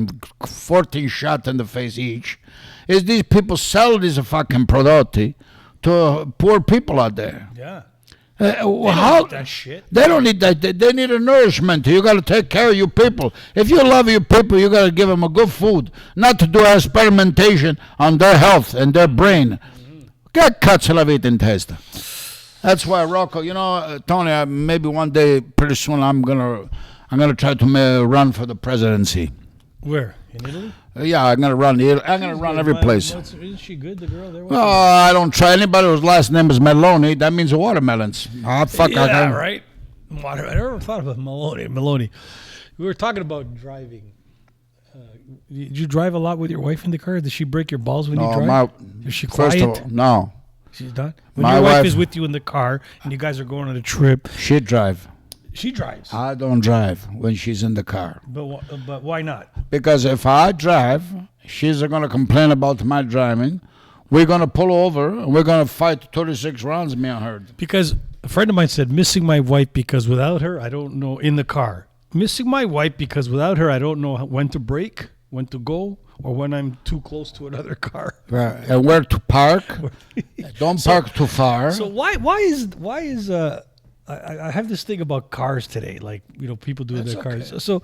14 shots in the face each. Is these people sell these fucking prodotti to poor people out there? Yeah. They don't need that shit. They don't need that. They need a nourishment. You got to take care of your people. If you love your people, you got to give them a good food, not to do experimentation on their health and their brain. Get cazzo la vita in testa. That's why Rocco. Tony. Maybe one day, pretty soon, I'm gonna try to run for the presidency. Where in Italy? Yeah, I'm gonna run. I'm gonna run every place. Isn't she good, the girl there? Oh, I don't try anybody whose last name is Meloni. That means watermelons. Fuck. Yeah, right. I never thought about Meloni. We were talking about driving. Did you drive a lot with your wife in the car? Did she break your balls when you drive? Is she quiet? First of all, no. She's done. When your wife is with you in the car and you guys are going on a trip, she drive. She drives. I don't drive when she's in the car. But why not? Because if I drive, she's going to complain about my driving. We're going to pull over and we're going to fight 36 rounds, me and her. Because a friend of mine said, missing my wife because without her, I don't know, in the car. Missing my wife because without her, I don't know when to brake, when to go, or when I'm too close to another car. Right. And where to park. Don't park too far. So why is I have this thing about cars today, like, people do their cars. Okay. So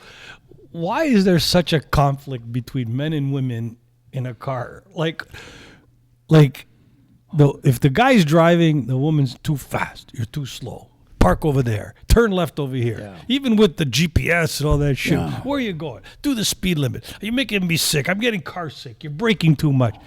why is there such a conflict between men and women in a car? Like if the guy's driving, the woman's too fast, you're too slow. Park over there. Turn left over here. Yeah. Even with the GPS and all that shit. Yeah. Where are you going? Do the speed limit. You're making me sick. I'm getting car sick. You're braking too much.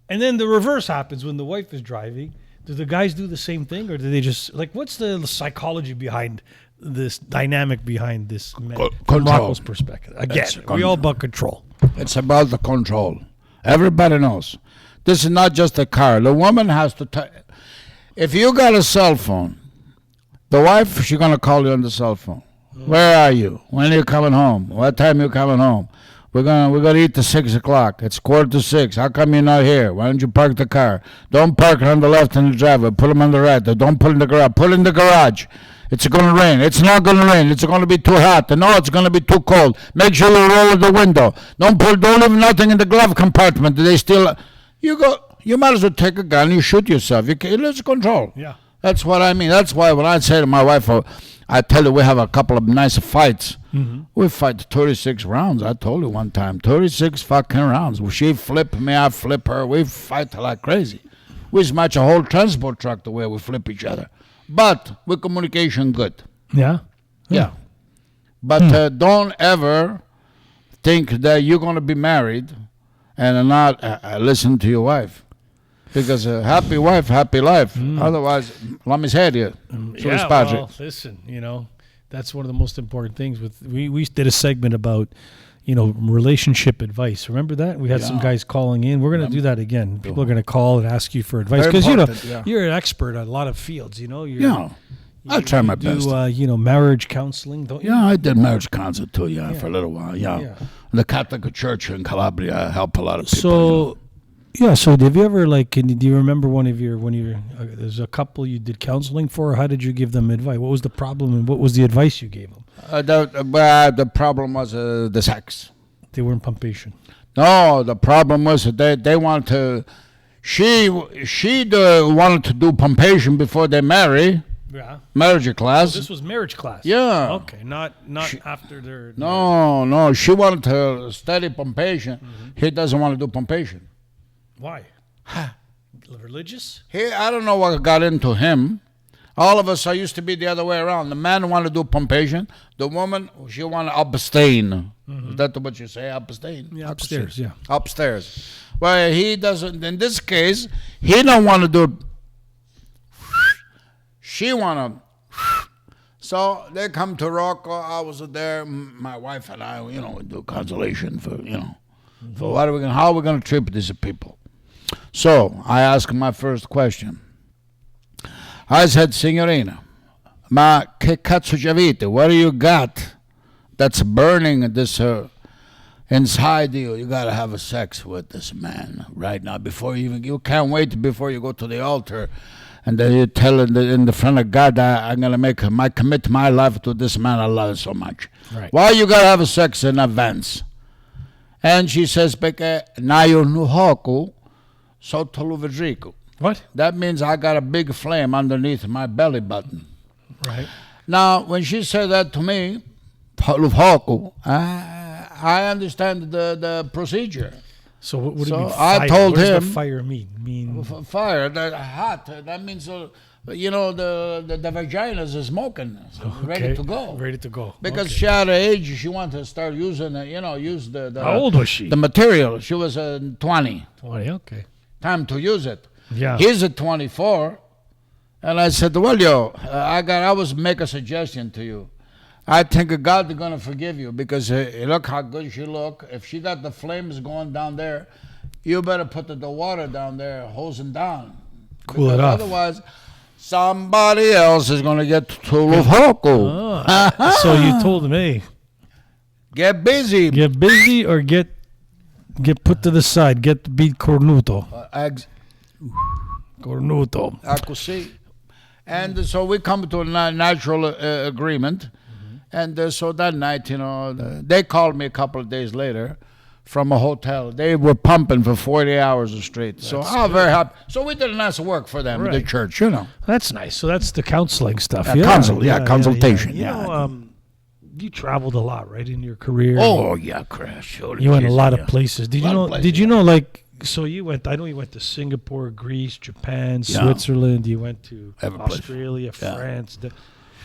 And then the reverse happens when the wife is driving. Do the guys do the same thing, or do they just what's the psychology behind this dynamic behind this from Rocco's perspective? Again, we all about control. It's about the control. Everybody knows. This is not just a car. The woman has to. If you got a cell phone, the wife she's gonna call you on the cell phone. Where are you? When are you coming home? What time you coming home? We're gonna eat at 6 o'clock. It's 5:45. How come you're not here? Why don't you park the car? Don't park on the left in the driveway. Put them on the right. Don't put in the garage. Put in the garage. It's gonna rain. It's not gonna rain. It's gonna be too hot. No, it's gonna be too cold. Make sure you roll the window. Don't leave nothing in the glove compartment. They still. You might as well take a gun. You shoot yourself. You lose control. Yeah. That's what I mean. That's why when I say to my wife, I tell her we have a couple of nice fights. We fight 36 rounds. I told her one time, 36 fucking rounds. She flip me, I flip her. We fight like crazy. We match a whole transport truck the way we flip each other. But with communication good. Yeah? Yeah. But don't ever think that you're going to be married and not listen to your wife. Because a happy wife, happy life. Otherwise, let me say it. Well, listen, you know, that's one of the most important things. We did a segment about, you know, relationship advice. Remember that? We had some guys calling in. We're going to do that again. People are going to call and ask you for advice. Because, you know, you're an expert on a lot of fields, you know. I try my best. You know, marriage counseling, don't you? Yeah, I did marriage counseling too, for a little while, The Catholic Church in Calabria helped a lot of people. So, so have you ever, do you remember when there's a couple you did counseling for, or how did you give them advice? What was the problem and what was the advice you gave them? The problem was the sex. They were in pumpation. No, the problem was that they wanted to, she wanted to do pumpation before they marry. Yeah. Marriage class. So this was marriage class. Yeah. Okay, not after their... No, she wanted to study pumpation. He doesn't want to do pumpation. Why? Religious? I don't know what got into him. All of us used to be the other way around. The man wanted to do pumpation. The woman, she wanted to abstain. Is that what you say, abstain? Yeah, upstairs, yeah. Upstairs. Well, he doesn't, in this case, he don't want to do... She want to... So they come to Rocco. I was there. My wife and I, we do consolation for, for how are we going to treat these people? So I asked my first question. I said, Signorina, ma che cazzo ci avete? What do you got that's burning this inside you? You got to have a sex with this man right now you can't wait before you go to the altar. And then you tell in the front of God, I'm going to commit my life to this man I love so much. Right. Why you got to have a sex in advance? And she says, perché naio nuhoku sotto l'uvrico. What? That means I got a big flame underneath my belly button. Right. Now, when she said that to me, luhoku, I understand the procedure. So what do you mean? I fire? told what him. What does the fire mean? Fire, hot. That means, the vagina is smoking, ready to go. Ready to go. Because she had an age, she wanted to start using, use the. How old was she? The material. She was 20. 20. Okay. Time to use it. Yeah. He's at 24, and I said, well, I was make a suggestion to you. I think God is going to forgive you because look how good she look. If she got the flames going down there, you better put the water down there, hosing down. Cool it off. Otherwise, somebody else is going to get tulufoko. So you told him, hey, get busy. Get busy or get put to the side. Get beat cornuto. Cornuto. Così. And so we come to a natural agreement. And so that night, they called me a couple of days later from a hotel. They were pumping for 40 hours straight. So I'm very happy. So we did a nice work for them at the church, That's nice. So that's the counseling stuff. Consultation. You traveled a lot, right, in your career? Oh, yeah, Crash. You went a lot of places. Did you know, so you went, I know you went to Singapore, Greece, Japan, Switzerland. You went to Australia, France.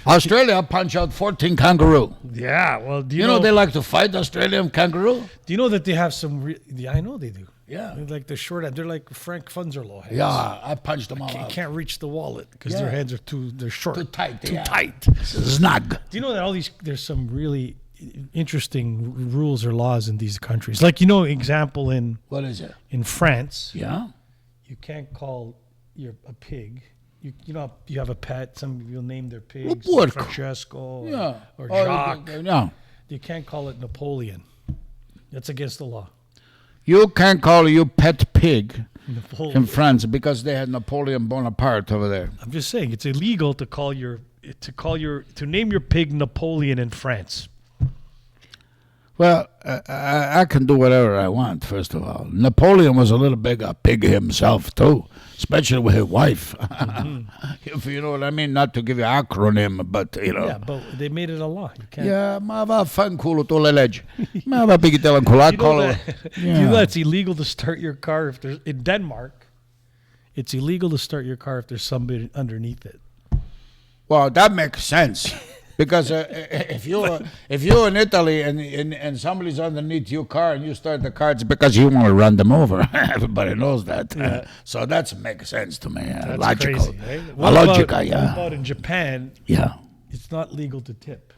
Australia punch out 14 kangaroo. Yeah, well, do you know they like to fight Australian kangaroo? Do you know that they have some? I know they do. Yeah, they're like the short end. They're like Frank Funzerlo heads. Yeah, I punched them all out. Can't reach the wallet because their heads are they're short. Too tight. Too tight. Snug. Do you know that there's some really interesting rules or laws in these countries? Example in... What is it? In France. Yeah. You can't call a pig... You have a pet. Some people name their pigs Francesco or Jacques. You can't call it Napoleon. That's against the law. You can't call your pet pig Napoleon. In France because they had Napoleon Bonaparte over there. I'm just saying it's illegal to name your pig Napoleon in France. Well, I can do whatever I want, first of all. Napoleon was a little pig himself, too, especially with his wife. If you know what I mean, not to give you acronym, but, you know. Yeah, but they made it a law. You can't. Yeah, ma fan culo to le legge. Ma va pigitela in culo. I call it. You know it's illegal to start your car if there's in Denmark. It's illegal to start your car if there's somebody underneath it. Well, that makes sense. Because if you're in Italy and somebody's underneath your car and you start the car, it's because you want to run them over. Everybody knows that. Yeah. So that makes sense to me. That's Logical. crazy, right? Logical, What yeah. about in Japan? Yeah. It's not legal to tip.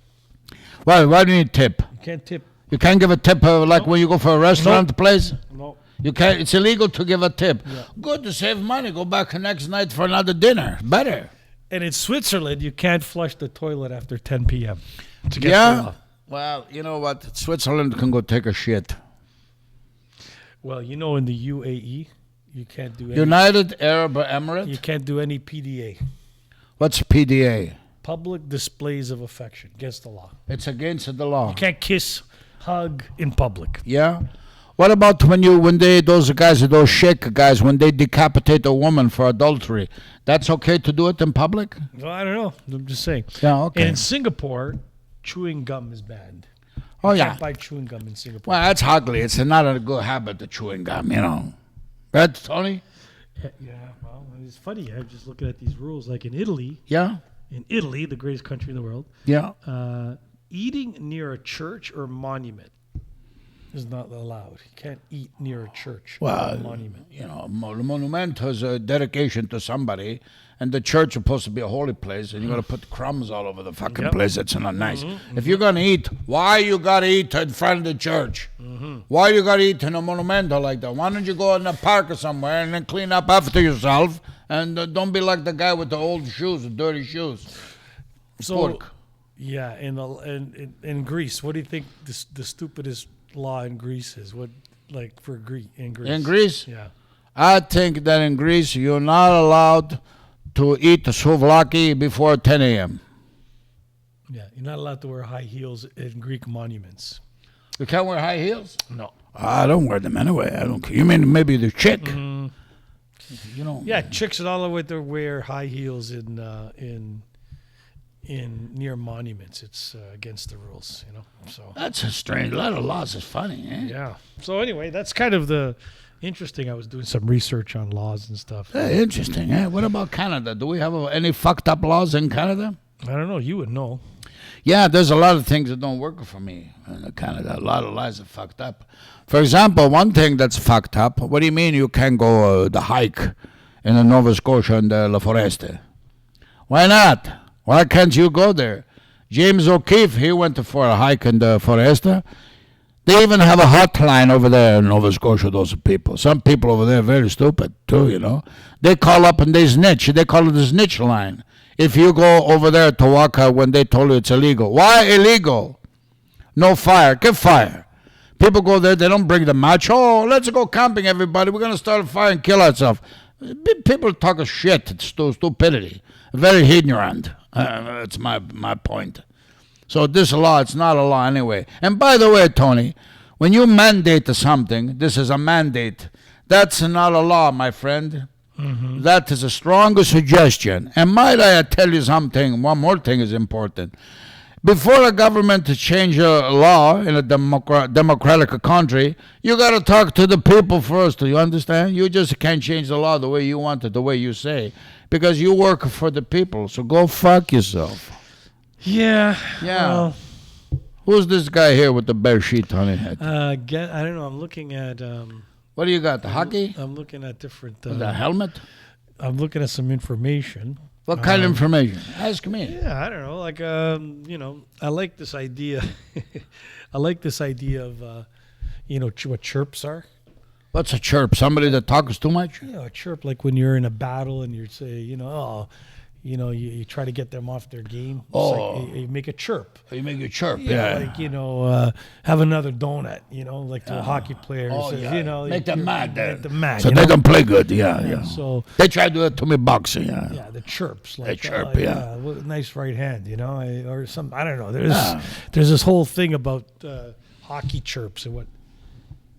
Well, why do you need tip? You can't tip. You can't give a tip like when you go for a restaurant place? No. You can't. It's illegal to give a tip. Yeah. Good to save money. Go back the next night for another dinner. Better. And in Switzerland, you can't flush the toilet after 10 p.m. to get Yeah. law. Well, you know what? Switzerland can go take a shit. Well, you know, in the UAE, you can't do any. United Arab Emirates? You can't do any PDA. What's PDA? Public displays of affection against the law. It's against the law. You can't kiss, hug in public. Yeah. What about those sheikh guys, when they decapitate a woman for adultery? That's okay to do it in public? Well, I don't know. I'm just saying. Yeah, okay. And in Singapore, chewing gum is banned. Oh, You yeah. can't buy chewing gum in Singapore. Well, that's ugly. It's not a good habit, the chewing gum, you know. Right, Tony? Yeah, well, it's funny. I'm just looking at these rules. Like in Italy, Yeah? the greatest country in the world, Yeah. eating near a church or monument is not allowed. You can't eat near a church or a monument. You know, the monument has a dedication to somebody, and the church is supposed to be a holy place, and you're going to put crumbs all over the fucking Yep. place. That's not nice. If you're going to eat, why you got to eat in front of the church? Why you got to eat in a monumental like that? Why don't you go in a park or somewhere and then clean up after yourself, and don't be like the guy with the old shoes, the dirty shoes. So, Pork. yeah, in Greece, what do you think the stupidest law in Greece is? What, like, for in Greece? In Greece? Yeah. I think that in Greece, you're not allowed to eat souvlaki before 10 a.m. Yeah, you're not allowed to wear high heels in Greek monuments. You can't wear high heels? No. I don't wear them anyway. I don't care. You mean maybe the chick? You know. Yeah, chicks are all the way to wear high heels in near monuments. It's against the rules, you know. So That's a strange. A lot of laws is funny, eh? yeah. So anyway, that's kind of the interesting. I was doing some research on laws and stuff. Hey, interesting, eh? What about Canada? Do we have any fucked up laws in Canada? I don't know. You would know. Yeah, there's a lot of things that don't work for me in Canada. A lot of laws are fucked up. For example, one thing that's fucked up, what do you mean you can't go the hike in the Nova Scotia and La Foreste? Why not? Why can't you go there? James O'Keefe, he went for a hike in the Foresta. They even have a hotline over there in Nova Scotia, those people. Some people over there are very stupid, too, you know. They call up and they snitch. They call it the snitch line. If you go over there to Waka when they told you it's illegal. Why illegal? No fire. Get fire. People go there, they don't bring the match. Oh, let's go camping, everybody. We're going to start a fire and kill ourselves. People talk of shit. It's stupidity. Very ignorant. That's my point. So this law, it's not a law anyway. And by the way, Tony, when you mandate something, this is a mandate. That's not a law, my friend. Mm-hmm. That is a strong suggestion. And might I tell you something? One more thing is important. Before a government to change a law in a democratic country, you got to talk to the people first. Do you understand? You just can't change the law the way you want it, the way you say, because you work for the people. So go fuck yourself. Yeah. Yeah. Well, Who's this guy here with the bear sheet on his head? I don't know. I'm looking at. What do you got? The hockey? I'm looking at different. The helmet? I'm looking at some information. What kind of information? Ask me. Yeah, I don't know. Like, I like this idea. I like this idea of, what chirps are. What's a chirp? Somebody that talks too much? A chirp, like when you're in a battle and you say, you try to get them off their game. It's like you make a chirp. You make a chirp, Like, have another donut, like to a hockey player. Oh, says, yeah. Make them mad. Make them mad. So they don't play good, yeah. So they try to do it to me boxing, yeah, the chirps. Like, they chirp, nice right hand, or some, I don't know. There's this whole thing about hockey chirps and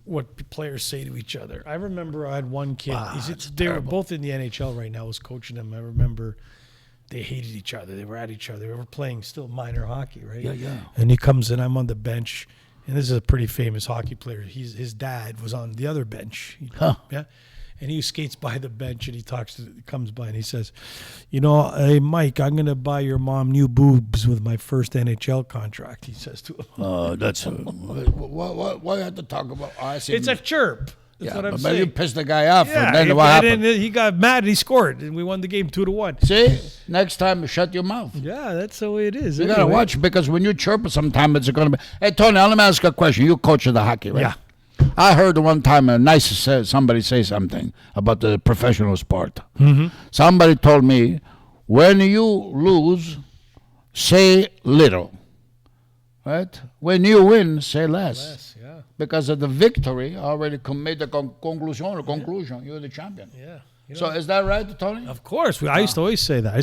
what players say to each other. I remember I had one kid. They were both in the NHL right now. I was coaching them. I remember they hated each other. They were at each other. They were playing still minor hockey, right? Yeah. And he comes in. I'm on the bench, and this is a pretty famous hockey player. His dad was on the other bench. Yeah. And he skates by the bench, and he comes by, and he says, hey, Mike, I'm going to buy your mom new boobs with my first NHL contract, he says to him. That's what you have to talk about. It's a chirp. That's what I'm saying. You pissed the guy off, Yeah, and then what happened? He got mad, and he scored, and we won the game 2-1. See? Next time, shut your mouth. Yeah, that's the way it is. You got to watch, because when you chirp sometimes it's going to be... Hey, Tony, let me ask you a question. You coach the hockey, right? Yeah. I heard one time somebody say something about the professional sport. Mm-hmm. Somebody told me, when you lose, say little. Right? When you win, say less. Yeah. Because of the victory, already made the conclusion. You're the champion. Yeah. So is that right, Tony? Of course. I used to always say that.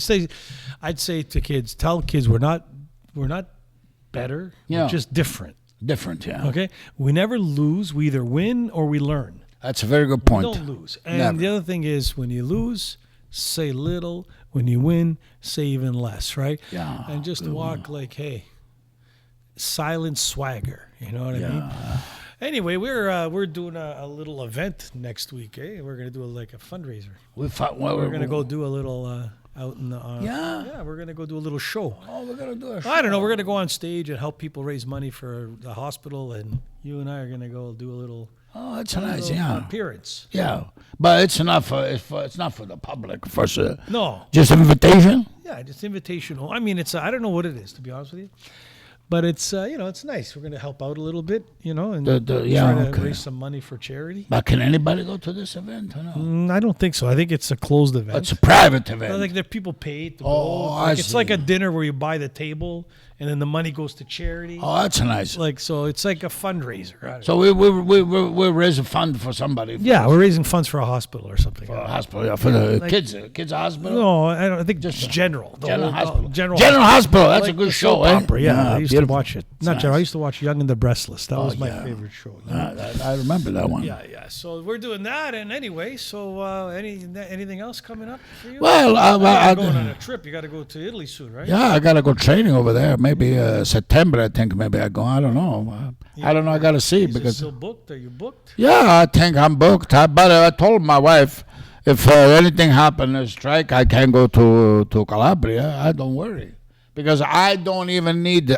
I'd say to kids, tell kids we're not better. Yeah. We're just different. Different, yeah. Okay? We never lose. We either win or we learn. That's a very good point. We don't lose. And the other thing is, when you lose, say little. When you win, say even less, right? Yeah. And just walk like, hey, silent swagger. You know what I mean? Anyway, we're doing a little event next week, eh? We're going to do a fundraiser. We're going to go do a little... out in the we're gonna go do a little show. We're gonna do a show. I don't know. We're gonna go on stage and help people raise money for the hospital, and you and I are gonna go do a little. Oh, that's nice. Yeah, appearance. Yeah, but it's not for it's not for the public. No, just invitation. Yeah, just invitational. I mean, I don't know what it is, to be honest with you. But it's it's nice. We're going to help out a little bit, and try to raise some money for charity. But can anybody go to this event or no? I don't think so. I think it's a closed event. It's a private event. I think that people pay to go. It's like a dinner where you buy the table and then the money goes to charity. Oh, that's nice. So it's like a fundraiser. So we're raising fund for somebody. Yeah, we're raising funds for a hospital or something. For a hospital, yeah, for the kids hospital. No, I don't. I think just general. General hospital. General hospital. That's like a good show, eh? Opera, yeah, I used to watch it. Not general. I used to watch Young and the Breathless. That was my favorite show. I remember that one. Yeah. So we're doing that, and anyway, anything else coming up for you? Well, I'm going on a trip. You got to go to Italy soon, right? Yeah, I got to go training over there. Maybe September, I think. Maybe I go. I don't know. I don't know. I got to see Is because it still booked? Are you booked? Yeah, I think I'm booked. But I told my wife, if anything happens, a strike, I can go to Calabria. I don't worry. Because I don't need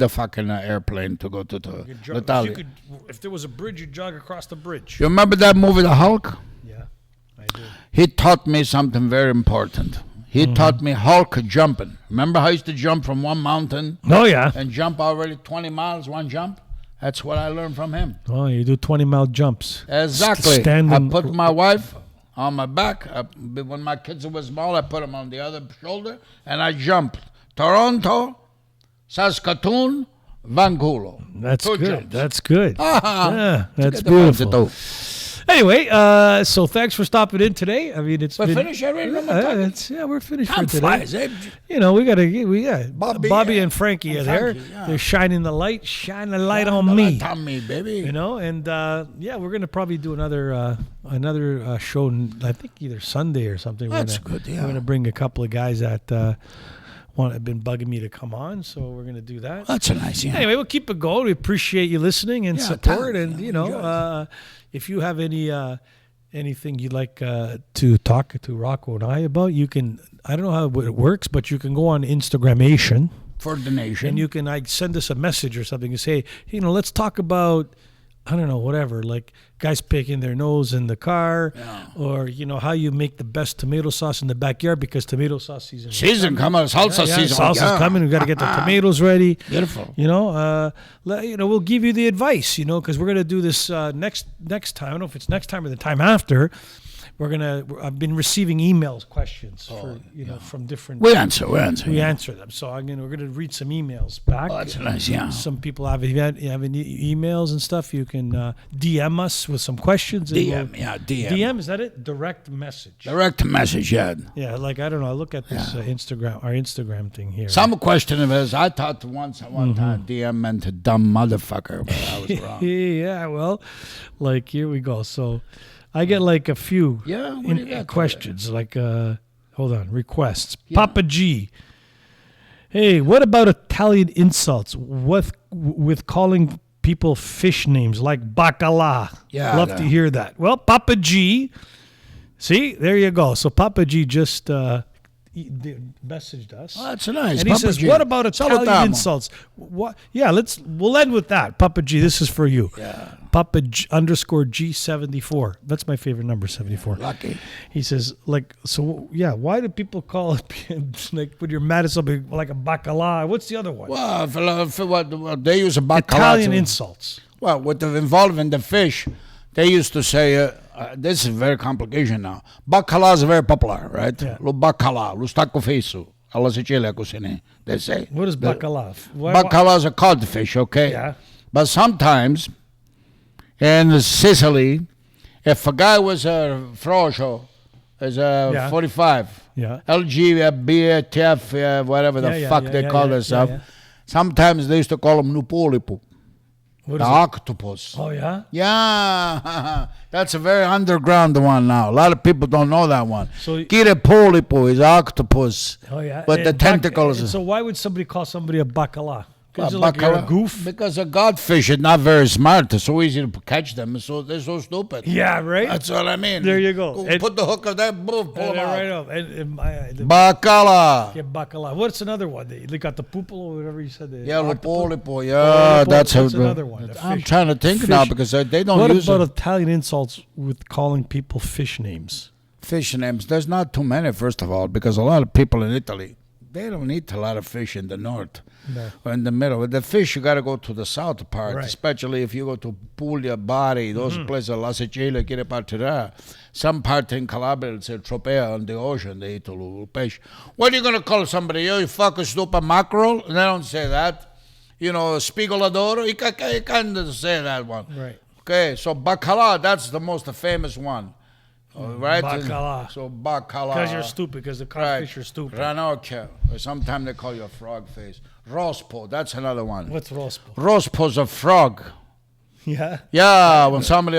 a fucking airplane to go to Italy. If there was a bridge, you'd jog across the bridge. You remember that movie, The Hulk? Yeah, I do. He taught me something very important. He taught me Hulk jumping. Remember how I used to jump from one mountain? Oh, yeah. And jump already 20 miles, one jump? That's what I learned from him. Oh, you do 20-mile jumps. Exactly. I put my wife on my back. When my kids were small, I put them on the other shoulder, and I jumped. Toronto, Saskatoon, Vancouver. That's Two good. jumps. That's good. Yeah, that's beautiful. Anyway, so thanks for stopping in today. I mean, it's been finished already. We're finished Time for today. flies, eh? We got Bobby and Frankie are there. Yeah. They're shining the light. Shine the light on me. On me, baby. And we're gonna probably do another show. I think either Sunday or something. That's good. Yeah, we're gonna bring a couple of guys that have been bugging me to come on, so we're gonna do that. That's a nice. Yeah. Anyway, we'll keep it going. We appreciate you listening and support, and if you have anything you'd like to talk to Rocco and I about, you can. I don't know how it works, but you can go on Instagramation for the nation, and you can send us a message or something and say, let's talk about, I don't know, whatever, like guys picking their nose in the car, or how you make the best tomato sauce in the backyard, because tomato sauce season coming, salsa season, salsa's coming. We got to get the tomatoes ready. Beautiful. We'll give you the advice, because we're gonna do this next time. I don't know if it's next time or the time after. I've been receiving questions from different. We answer. We answer them. So we're gonna read some emails back. Oh, that's nice. Yeah. Some people have any emails and stuff. You can DM us with some questions. DM. DM, is that it? Direct message. Direct message. Yeah. Yeah, like I don't know. I look at this our Instagram thing here. Some question of his. I thought once at one time DM meant a dumb motherfucker, but I was wrong. Yeah, well, like here we go. So I get like a few questions, like hold on, requests. Yeah. Papa G. Hey, what about Italian insults with calling people fish names like bacala? Yeah, love to hear that. Well, Papa G. See, there you go. So Papa G just messaged us. Oh, that's nice. And he says, "What about Italian insults?" What? Yeah, we'll end with that. Papa G, this is for you. Yeah. Papa G _G74. That's my favorite number, 74. Lucky. He says, why do people call it, like, when you're mad at something, like a bacala? What's the other one? Well, for what they use a bacala. Italian insults. Well, with the involving the fish, they used to say, this is very complication now. Bacala is very popular, right? Yeah. Lo bacala, lo stacco fesso. Alla Sicilia così, they say. What is bacala? Bacala is a codfish, okay? Yeah. But sometimes, in Sicily, if a guy was a frocio, is a 45, LGBTF, whatever the fuck they call themselves, sometimes they used to call him nupolipo. What the is octopus. Oh, yeah? Yeah. That's a very underground one now. A lot of people don't know that one. So, Polipo is octopus. Oh, yeah. But the tentacles. So why would somebody call somebody a bacala? Like you're a goof? Because a godfish is not very smart. It's so easy to catch them. So they're so stupid. Yeah, right? That's what I mean. There you go. Put the hook of that, boom, pull them out. Right up. Bacala. Yeah, bacala. What's another one? They got the pupil or whatever you said. Yeah, Polipo. Yeah, that's another one. I'm trying to think now because they don't use it. What about Italian insults with calling people fish names? Fish names. There's not too many, first of all, because a lot of people in Italy, they don't eat a lot of fish in the north. No. Or in the middle. With the fish, you got to go to the south part, right. Especially if you go to Puglia, Bari, those places, La Sicilia, get part to there. Some part in Calabria, it's a Tropea on the ocean, they eat a little fish. What are you going to call somebody? You fucking stupid mackerel? They don't say that. Spigoladoro, you can't say that one. Right. Okay, so bacala, that's the most famous one. Right? Bacala. So bacala. Because you're stupid, because the codfish are stupid. Ranocchio. Or sometimes they call you a frog face. Rospo, that's another one. What's rospo? Rospo's a frog. Yeah? Yeah, when somebody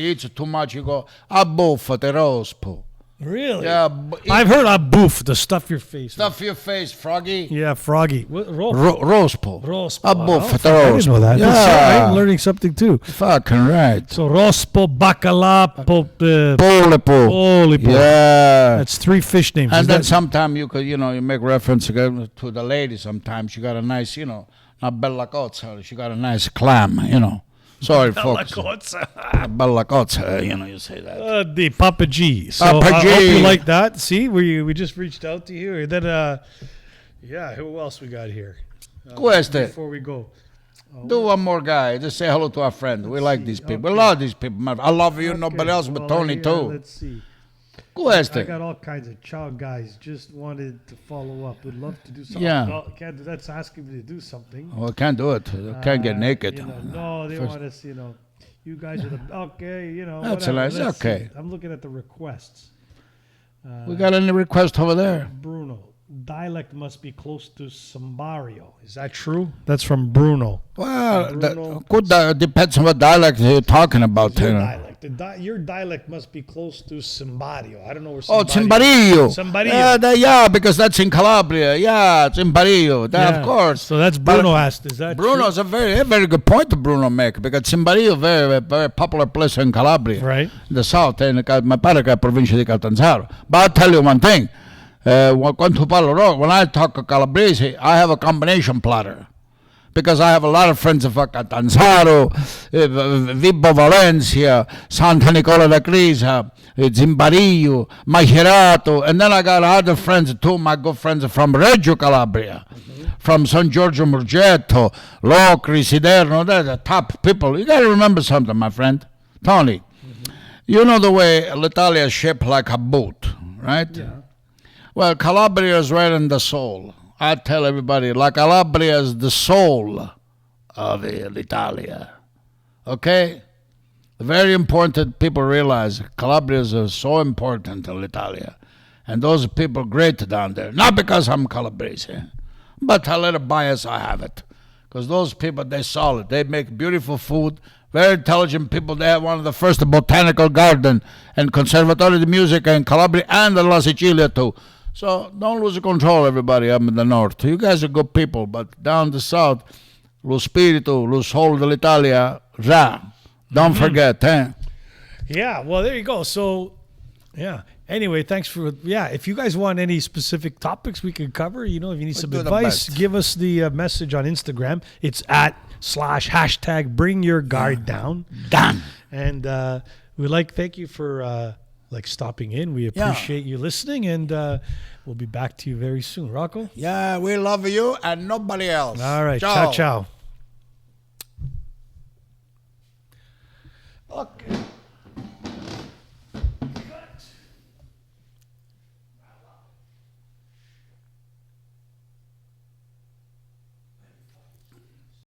eats it too much, you go, abbuffate rospo. Really? Yeah. I've heard aboof, the stuff your face. Stuff your face, froggy. Yeah, froggy. Rospo. Rospo. Abbuffate rospo. I didn't know that. Yeah. I'm learning something too. Fucking right. So rospo, bacala, Polipo. Yeah. That's 3 fish names. And then sometimes you could, you make reference again to the lady sometimes. She got a nice, not bella cozza. She got a nice clam, Sorry, folks. Bella cozza, you say that. The Papa G. So Papa I G. hope you like that. See, we just reached out to you. And then, who else we got here? Before we go. Do one more guy. Just say hello to our friend. We like these people. We love these people. I love you. Nobody else but Tony, too. Let's see. I got all kinds of chow guys. Just wanted to follow up. Would love to do something. Yeah. No, can't do that's asking me to do something. Well, can't do it. Can't get naked. No, they want us, you guys are the, okay, That's whatever. nice. Let's Okay. see. I'm looking at the requests. We got any request over there? Bruno. Dialect must be close to Sambario. Is that true? That's from Bruno. Well, depends on what dialect you're talking about. Your dialect. Your dialect must be close to Sambario. I don't know where Sambario. Oh, Cimbarillo. Sambario. Yeah, because that's in Calabria. Yeah, Cimbarillo. Of course. So that's Bruno asked. Is that Bruno's true? a very good point to Bruno make, because Cimbarillo very very popular place in Calabria. Right. The south, in my pare che è provincia di Catanzaro. But I'll tell you one thing. When I talk Calabrese, I have a combination platter. Because I have a lot of friends of Catanzaro, Vibo Valencia, Santa Nicola da Crisa, Zimbarillo, Magherato, and then I got other friends too, my good friends from Reggio Calabria, from San Giorgio Murgetto, Locri, Siderno, they're the top people. You got to remember something, my friend, Tony. You know the way l'Italia is shaped like a boot, right? Yeah. Well, Calabria is right in the soul. I tell everybody, La Calabria is the soul of l'Italia. Okay? Very important that people realize Calabria is so important in l'Italia. And those people great down there. Not because I'm Calabrese, but a little bias I have it. Because those people, they solid. They make beautiful food. Very intelligent people. They have one of the first botanical garden and Conservatorio di Musica in Calabria and in La Sicilia too. So don't lose control, everybody up in the north. You guys are good people, but down the south, lo spirito, lo soul dell'Italia, già. Don't forget, eh? Yeah, well, there you go. So, yeah. Anyway, thanks for, if you guys want any specific topics we can cover, if you need some do the advice, best. give us the message on Instagram. It's @/hashtag bring your guard down. Done. And thank you for stopping in. We appreciate you listening, and we'll be back to you very soon. Rocco? Yeah, we love you and nobody else. All right. Ciao, ciao. Okay.